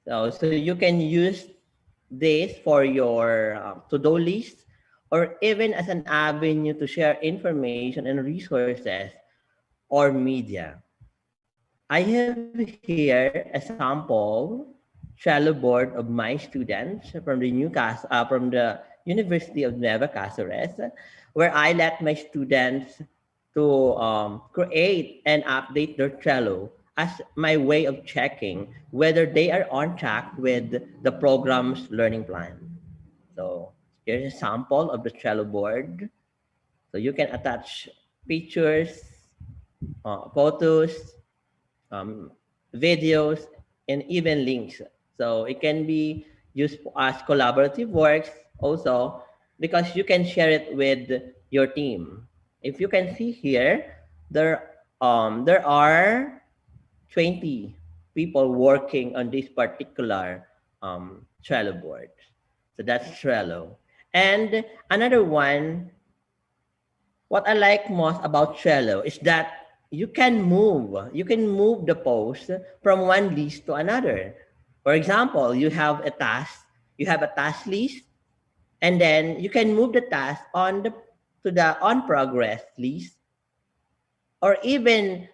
So you can use this for your to-do list or even as an avenue to share information and resources or media. I have here a sample Trello board of my students from from the University of Nueva Cáceres, where I let my students to create and update their Trello as my way of checking whether they are on track with the program's learning plan. So here's a sample of the Trello board. So you can attach pictures, photos, videos, and even links. So it can be used as collaborative works also because you can share it with your team. If you can see here, there are 20 people working on this particular Trello board. So that's Trello. And another one, what I like most about Trello is that you can move the post from one list to another. For example, you have a task list, and then you can move the task to the on progress list, or even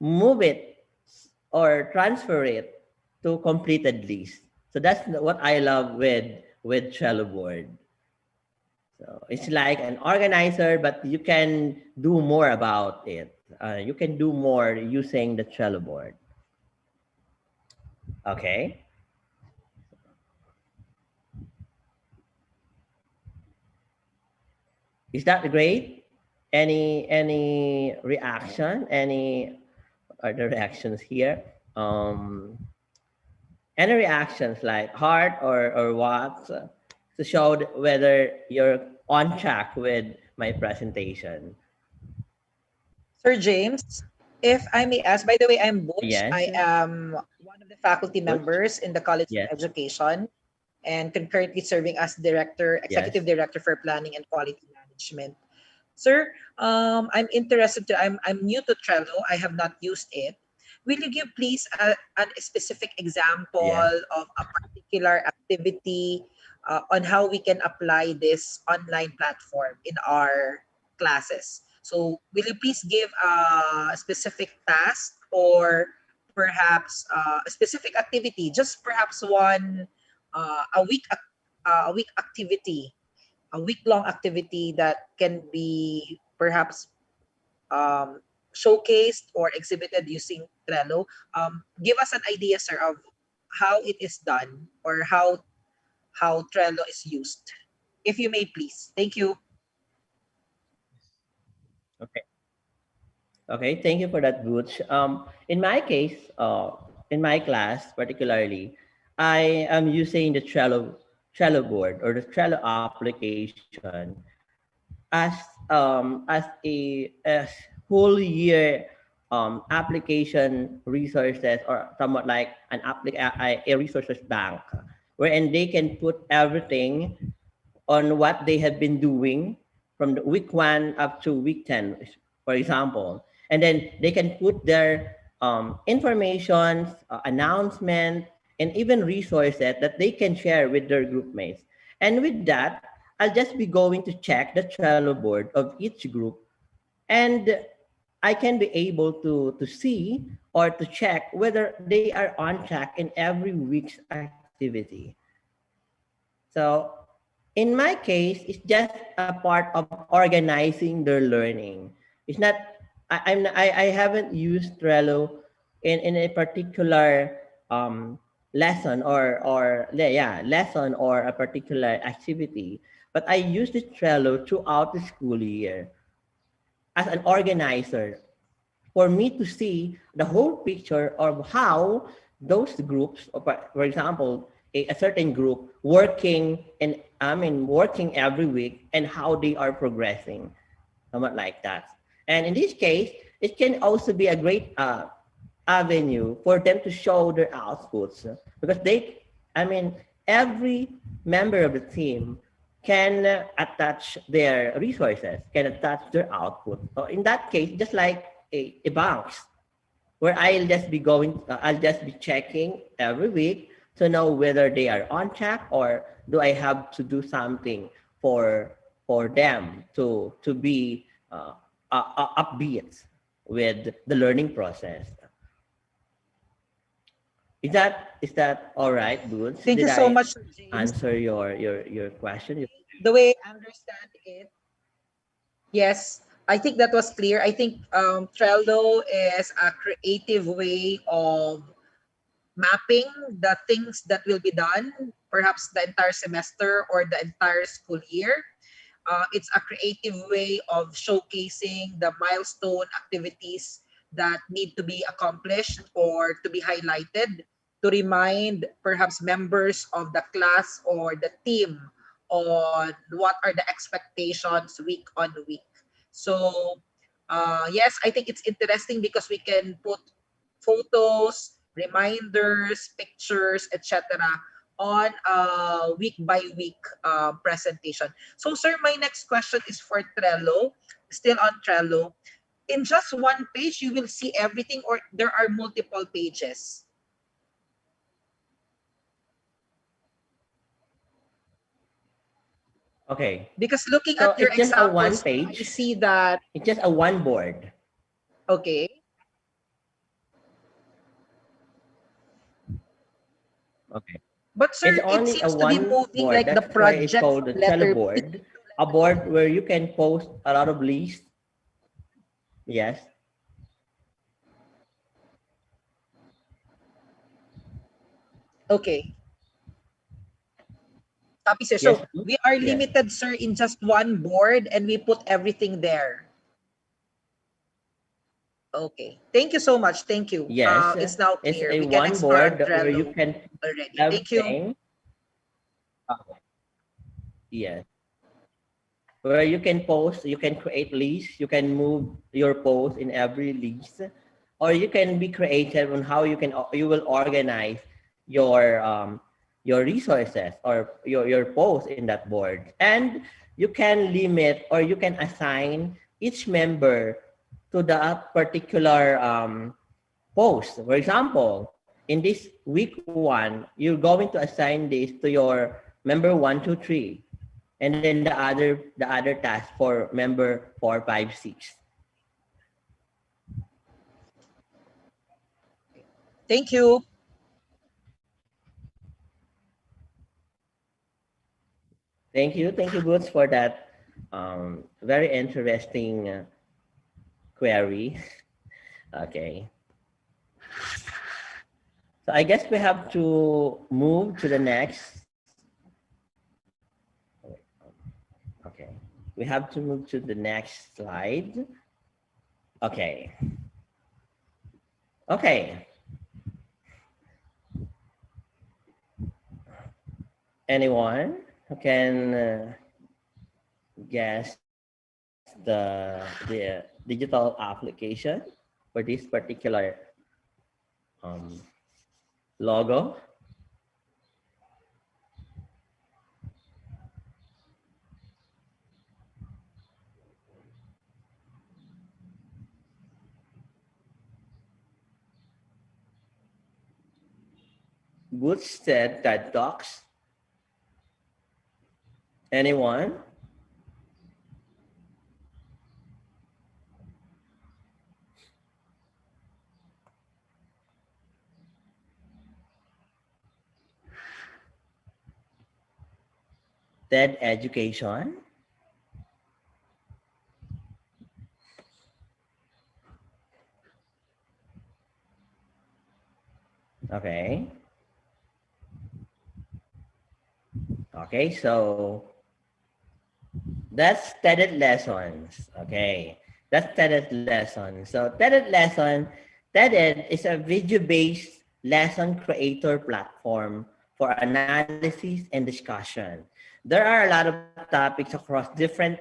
move it or transfer it to completed list. So that's what I love with Trello board. So it's like an organizer, but you can do more about it. You can do more using the Trello board. Okay. Is that great? Any reaction? Any other reactions here? Any reactions like heart or what to show whether you're on track with my presentation? Sir James, if I may ask, by the way, I'm Butch. Yes. I am one of the faculty Butch? members in the College Yes. of Education and concurrently serving as executive director for planning and quality management. Sir, I'm interested I'm new to Trello. I have not used it. Will you give please a specific example of a particular activity on how we can apply this online platform in our classes? So will you please give a specific task or perhaps a specific activity, just perhaps one a week activity, a week-long activity that can be perhaps showcased or exhibited using Trello. Give us an idea, sir, of how it is done or how Trello is used. If you may, please. Thank you. Okay. Okay, thank you for that, Butch. In my case, in my class particularly, I am using the Trello board or the Trello application as a whole year application resources, or somewhat like a resources bank, wherein they can put everything on what they have been doing from the week 1 up to week 10, for example. And then they can put their information, announcement, and even resources that they can share with their group mates. And with that, I'll just be going to check the Trello board of each group, and I can be able to see or to check whether they are on track in every week's activity. So in my case, it's just a part of organizing their learning. It's not, I haven't used Trello in a particular lesson lesson or a particular activity, but I use the Trello throughout the school year as an organizer for me to see the whole picture of how those groups, for example, a certain group working working every week and how they are progressing, somewhat like that. And in this case, it can also be a great avenue for them to show their outputs because every member of the team can attach their resources, can attach their output. So in that case, just like a banks, where I'll just be checking every week to know whether they are on track or do I have to do something for them to be upbeat with the learning process. Is that all right, Boots? Thank you so much, James. Answer your question? The way I understand it, yes, I think that was clear. I think Trello is a creative way of mapping the things that will be done, perhaps the entire semester or the entire school year. It's a creative way of showcasing the milestone activities that need to be accomplished or to be highlighted to remind perhaps members of the class or the team on what are the expectations week on week. So yes, I think it's interesting because we can put photos, reminders, pictures, etc. on a week by week presentation. So sir, my next question is for Trello, still on Trello. In just one page, you will see everything or there are multiple pages? Okay. Because looking So at your it's just a one examples, page. I see that it's just a one board. Okay. Okay. But sir, it's only it a seems to be one moving board. like the That's why it's project called the letter Trello P. board, a board where you can post a lot of lists. Yes. Okay. Copy, sir. Yes. So we are Yes. limited, sir, in just one board and we put everything there. Okay. Thank you so much. Thank you. Yes. It's now It's clear. a We can one explore board where you Trello can already. Thank you. everything. Okay. Yes. Where you can post, you can create lists, you can move your post in every list, or you can be creative on how you will organize your resources or your post in that board. And you can limit or you can assign each member to that particular post. For example, in this week one, you're going to assign this to your member 1, 2, 3. And then the other task for member 4, 5, 6. Thank you. Thank you, Boots, for that very interesting query. Okay. So I guess we have to move to the next. Okay. We have to move to the next slide. Okay. Okay. Anyone who can guess the digital application for this particular logo? boosted TED Talks? Anyone? TED Education? Okay. Okay, so that's TED lessons. Okay, that's TED lesson. So TED lesson, TED is a video-based lesson creator platform for analysis and discussion. There are a lot of topics across different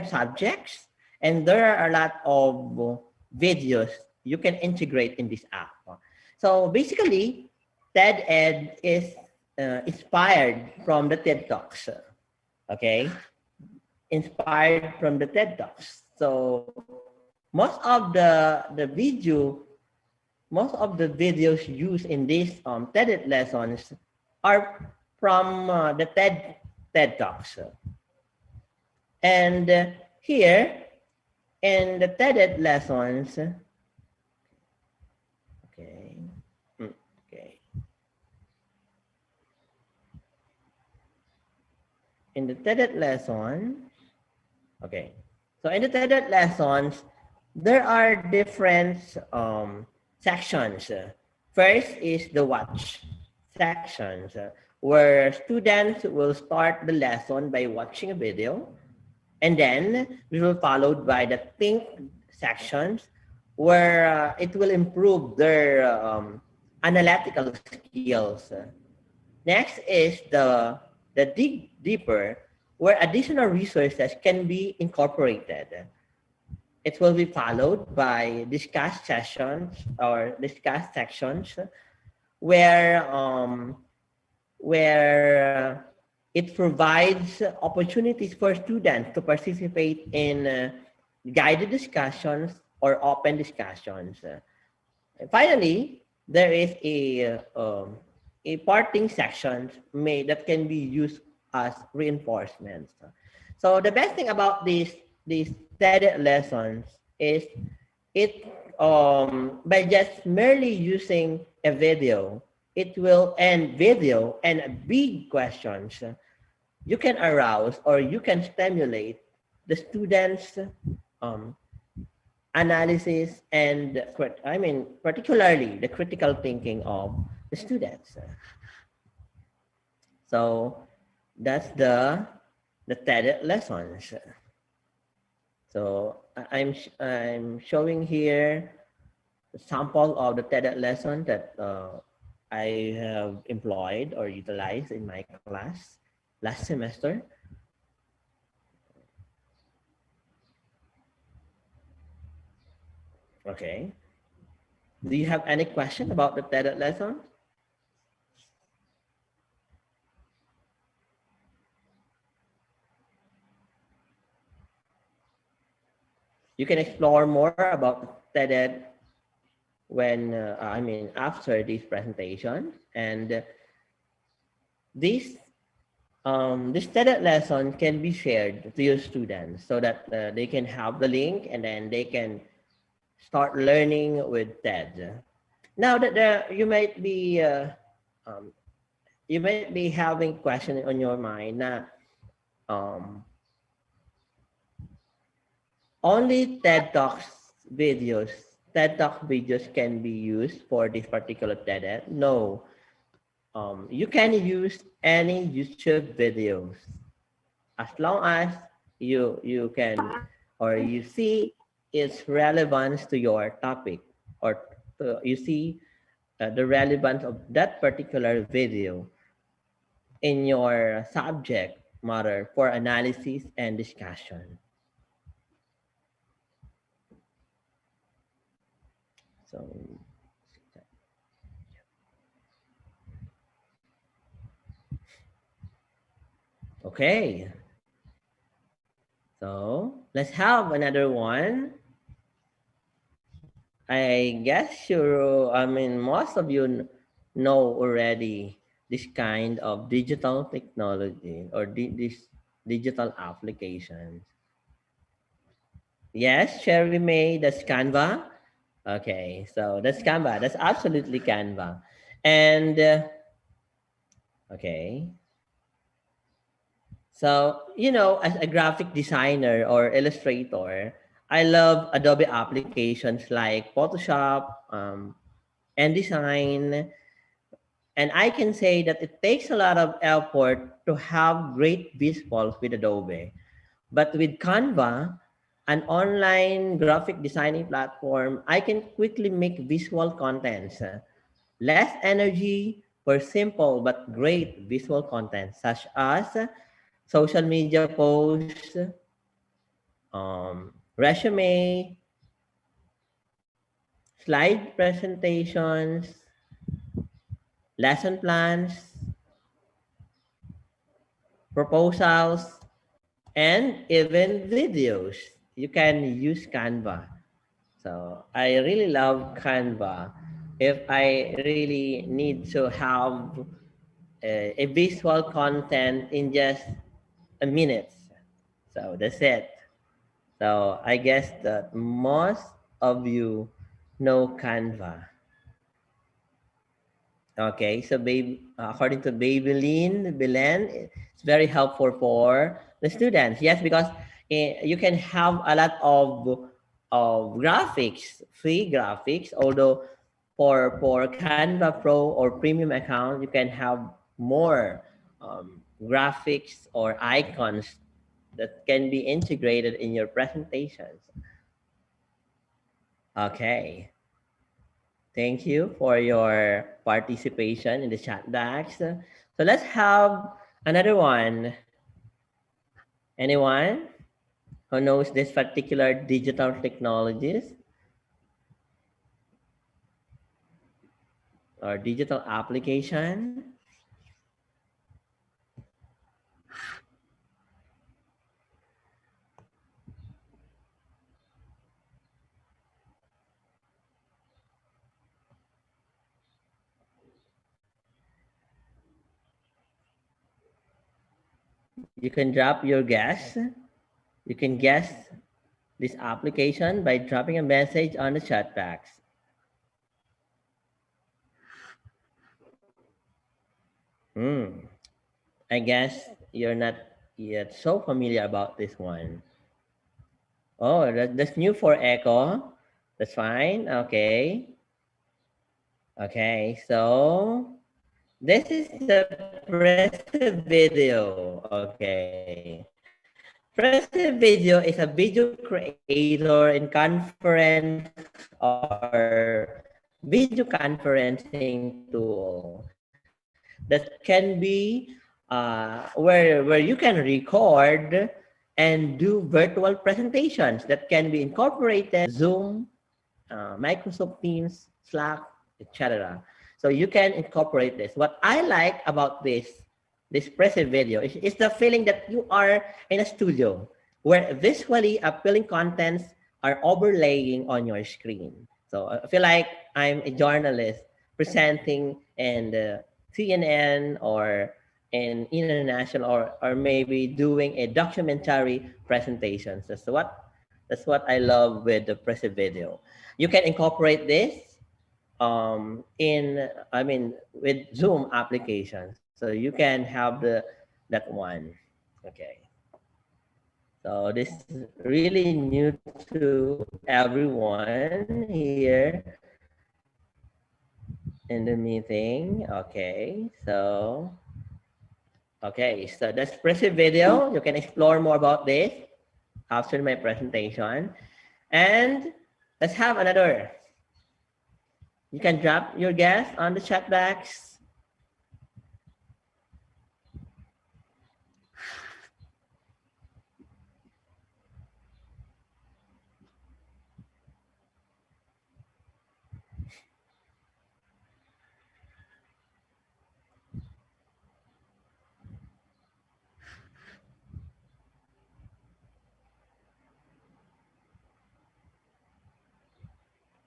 subjects, and there are a lot of videos you can integrate in this app. So basically, TED Ed is inspired from the TED Talks. Okay, inspired from the TED Talks. So most of the videos used in these TED lessons are from the TED Talks. And here in the TED lessons, okay, okay. In the TED lesson, okay. So in the TED lessons, there are different sections. First is the watch sections, where students will start the lesson by watching a video, and then we will followed by the think sections, where it will improve their analytical skills. Next is the dig deeper, where additional resources can be incorporated. It will be followed by discuss sessions or discuss sections, where it provides opportunities for students to participate in guided discussions or open discussions. And finally, there is a parting section that can be used as reinforcements. So the best thing about these TED lessons is it by just merely using a video, it will end video and big questions. You can arouse or you can stimulate the students' analysis and particularly the critical thinking of the students. So that's the TED lessons. So I'm showing here a sample of the TED lesson that I have employed or utilized in my class last semester. Okay. Do you have any question about the TED lesson? You can explore more about TED when after this presentation, and this TED lesson can be shared to your students so that they can have the link and then they can start learning with TED. Now that you might be having question on your mind na only TED Talk videos can be used for this particular TED. No, you can use any YouTube videos as long as you can or you see its relevance to your topic, or you see the relevance of that particular video in your subject matter for analysis and discussion. So, okay. So let's have another one. I guess most of you know already this kind of digital technology or this digital applications? Yes, Cherry May, that's Canva. Okay, so that's Canva. That's absolutely Canva. And okay, so as a graphic designer or illustrator, I love Adobe applications like Photoshop, InDesign, and I can say that it takes a lot of effort to have great visuals with Adobe. But with Canva, an online graphic designing platform, I can quickly make visual contents. Less energy for simple but great visual content, such as social media posts, resume, slide presentations, lesson plans, proposals, and even videos. You can use Canva. So I really love Canva. If I really need to have a visual content in just a minute, so that's it. So I guess that most of you know Canva. Okay, so according to Belen, it's very helpful for the students. Yes, because you can have a lot of graphics, free graphics. Although for Canva Pro or premium account, you can have more graphics or icons that can be integrated in your presentations. Okay. Thank you for your participation in the chat box. So let's have another one. Anyone who knows this particular digital technologies or digital application? You can drop your guess. You can guess this application by dropping a message on the chat box. I guess you're not yet so familiar about this one. Oh, that's new for Echo. That's fine. Okay. Okay, so this is the Pressive Video. Okay. Pressive Video is a video creator in conference or video conferencing tool that can be where you can record and do virtual presentations that can be incorporated Zoom, Microsoft Teams, Slack, etc. So you can incorporate this. What I like about this Pressive Video is the feeling that you are in a studio where visually appealing contents are overlaying on your screen. So I feel like I'm a journalist presenting in the CNN or in international or maybe doing a documentary presentations. That's what I love with the Pressive Video. You can incorporate this with Zoom applications. So you can have that one. Okay. So this is really new to everyone here in the meeting. Okay. So that's Pressive Video. You can explore more about this after my presentation. And let's have another. You can drop your guess on the chat box.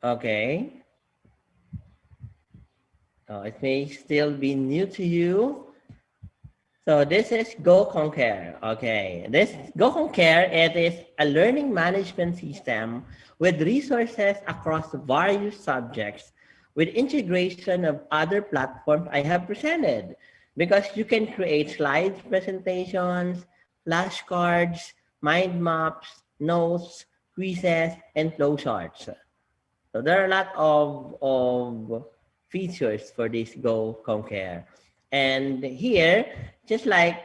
Okay. It may still be new to you. So this is Go Conquer. Okay, this Go Conquer, it is a learning management system with resources across various subjects with integration of other platforms I have presented, because you can create slides, presentations, flashcards, mind maps, notes, quizzes, and flowcharts. So there are a lot of features for this Go Conquer. And here, just like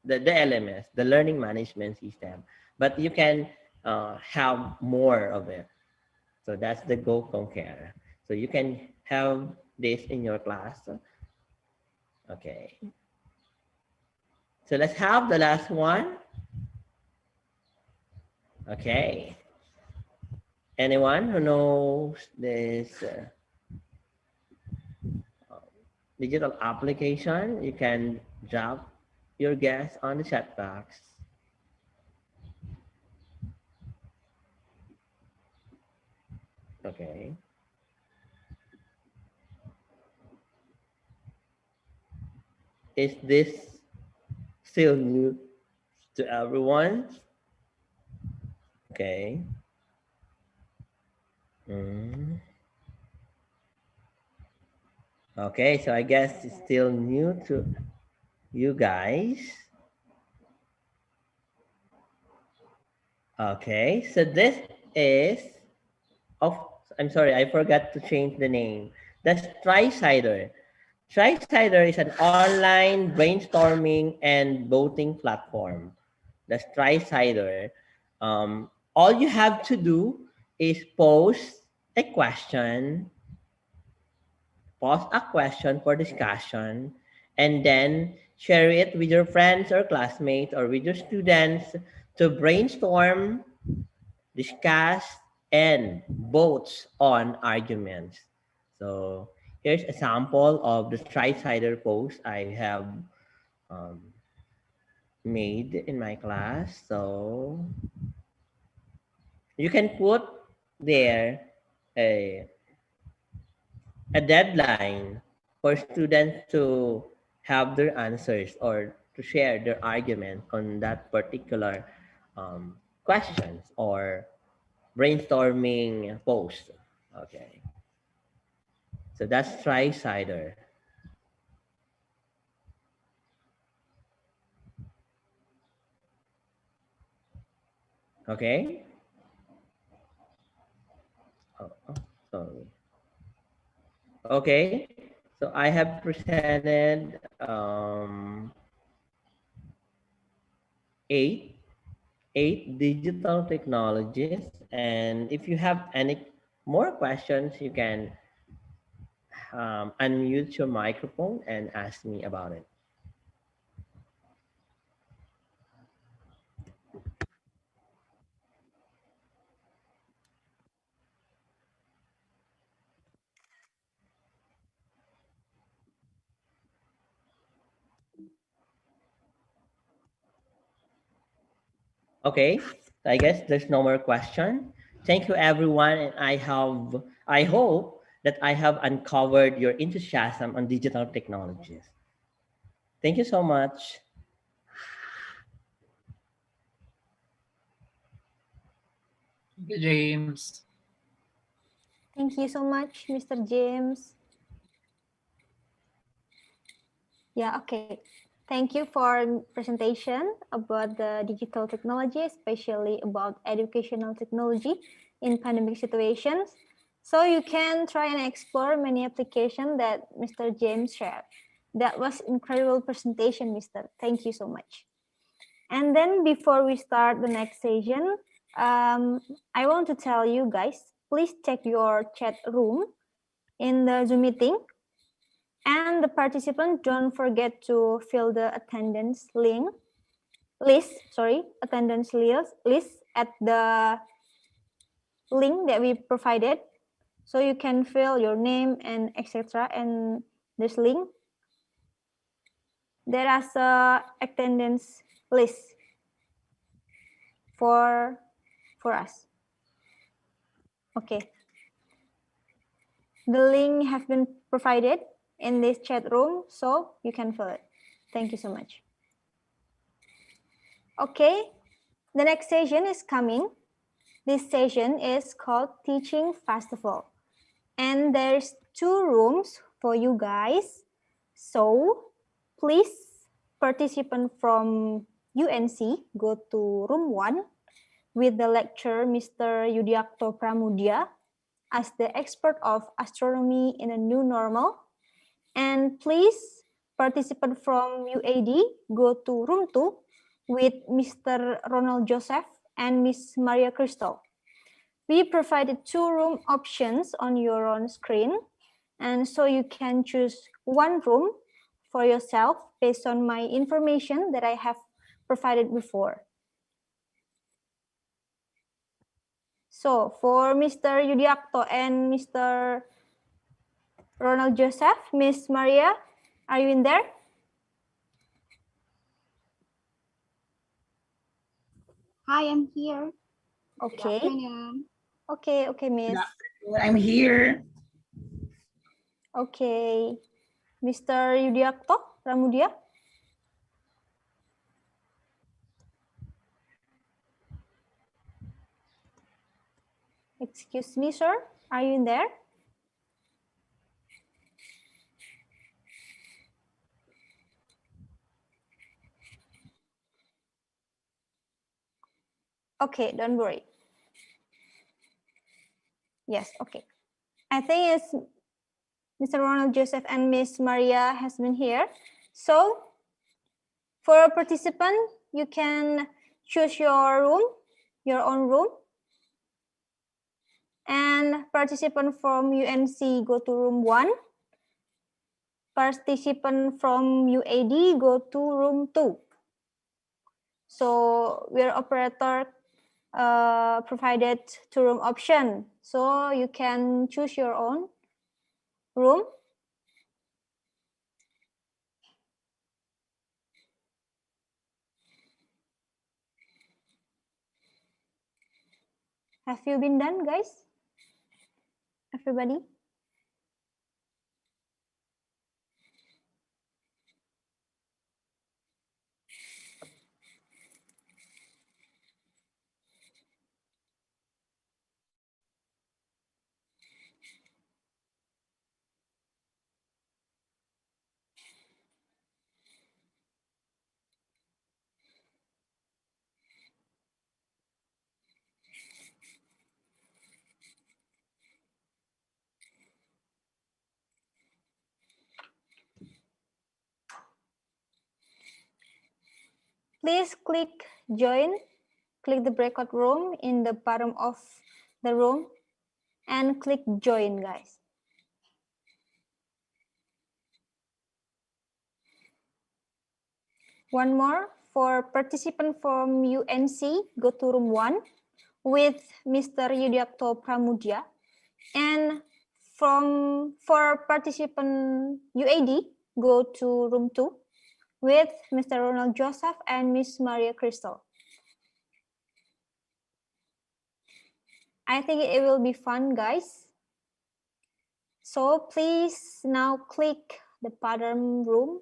the LMS, the learning management system, but you can have more of it. So that's the Go Conquer. So you can have this in your class. Okay. So let's have the last one. Okay. Anyone who knows this digital application, you can drop your guess on the chat box. Okay. Is this still new to everyone? Okay. Okay, so I guess it's still new to you guys. Okay, so this is, I'm sorry, I forgot to change the name. That's TriCider. TriCider is an online brainstorming and voting platform. That's TriCider. All you have to do is post a question for discussion, and then share it with your friends or classmates or with your students to brainstorm, discuss, and vote on arguments. So here's a sample of the TriCider post I have made in my class. So you can put there a deadline for students to have their answers or to share their argument on that particular questions or brainstorming post. Okay. So that's TriCider. Okay. Sorry. Okay. So I have presented eight digital technologies, and if you have any more questions, you can unmute your microphone and ask me about it. Okay, I guess there's no more question. Thank you, everyone, and I hope that I have uncovered your enthusiasm on digital technologies. Thank you so much. James. Thank you so much, Mr. James. Yeah, okay. Thank you for presentation about the digital technology, especially about educational technology in pandemic situations. So you can try and explore many applications that Mr. James shared. That was incredible presentation, Mr. Thank you so much. And then before we start the next session, I want to tell you guys, please check your chat room in the Zoom meeting. And the participants, don't forget to fill the attendance list at the link that we provided. So you can fill your name and etc. and this link. There is a attendance list for us. Okay. The link has been provided in this chat room, so you can fill it. Thank you so much. Okay, the next session is coming. This session is called Teaching Festival. And there's 2 rooms for you guys. So please, participants from UNC, go to room 1 with the lecturer Mr. Yudiakto Pramudia as the expert of astronomy in a new normal. And please, participants from UAD, go to room 2 with Mr. Ronald Joseph and Miss Maria Crystal. We provided 2 room options on your own screen, and so you can choose one room for yourself based on my information that I have provided before. So for Mr. Yudiakto and Mr. Ronald Joseph, Miss Maria, are you in there? Hi, I'm here. Okay. Good afternoon. Okay, Miss. I'm here. Okay. Mr. Yudiakto Pramudia? Excuse me, sir. Are you in there? Okay, don't worry. Yes, okay. I think it's Mr. Ronald Joseph and Miss Maria has been here. So for a participant, you can choose your room, your own room. And participant from UNC, go to room 1. Participant from UAD, go to room 2. So your operator provided 2 room option. So you can choose your own room. Have you been done, guys? Everybody? Please click join, click the breakout room in the bottom of the room and click join, guys. One more, for participant from UNC, go to room 1 with Mr. Yudiakto Pramudia. And for participant UAD, go to room 2 with Mr. Ronald Joseph and Miss Maria Crystal. I think it will be fun, guys. So please now click the bottom room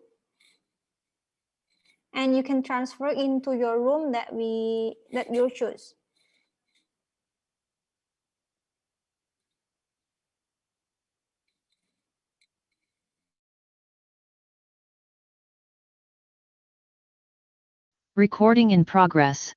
and you can transfer into your room that you choose. Recording in progress.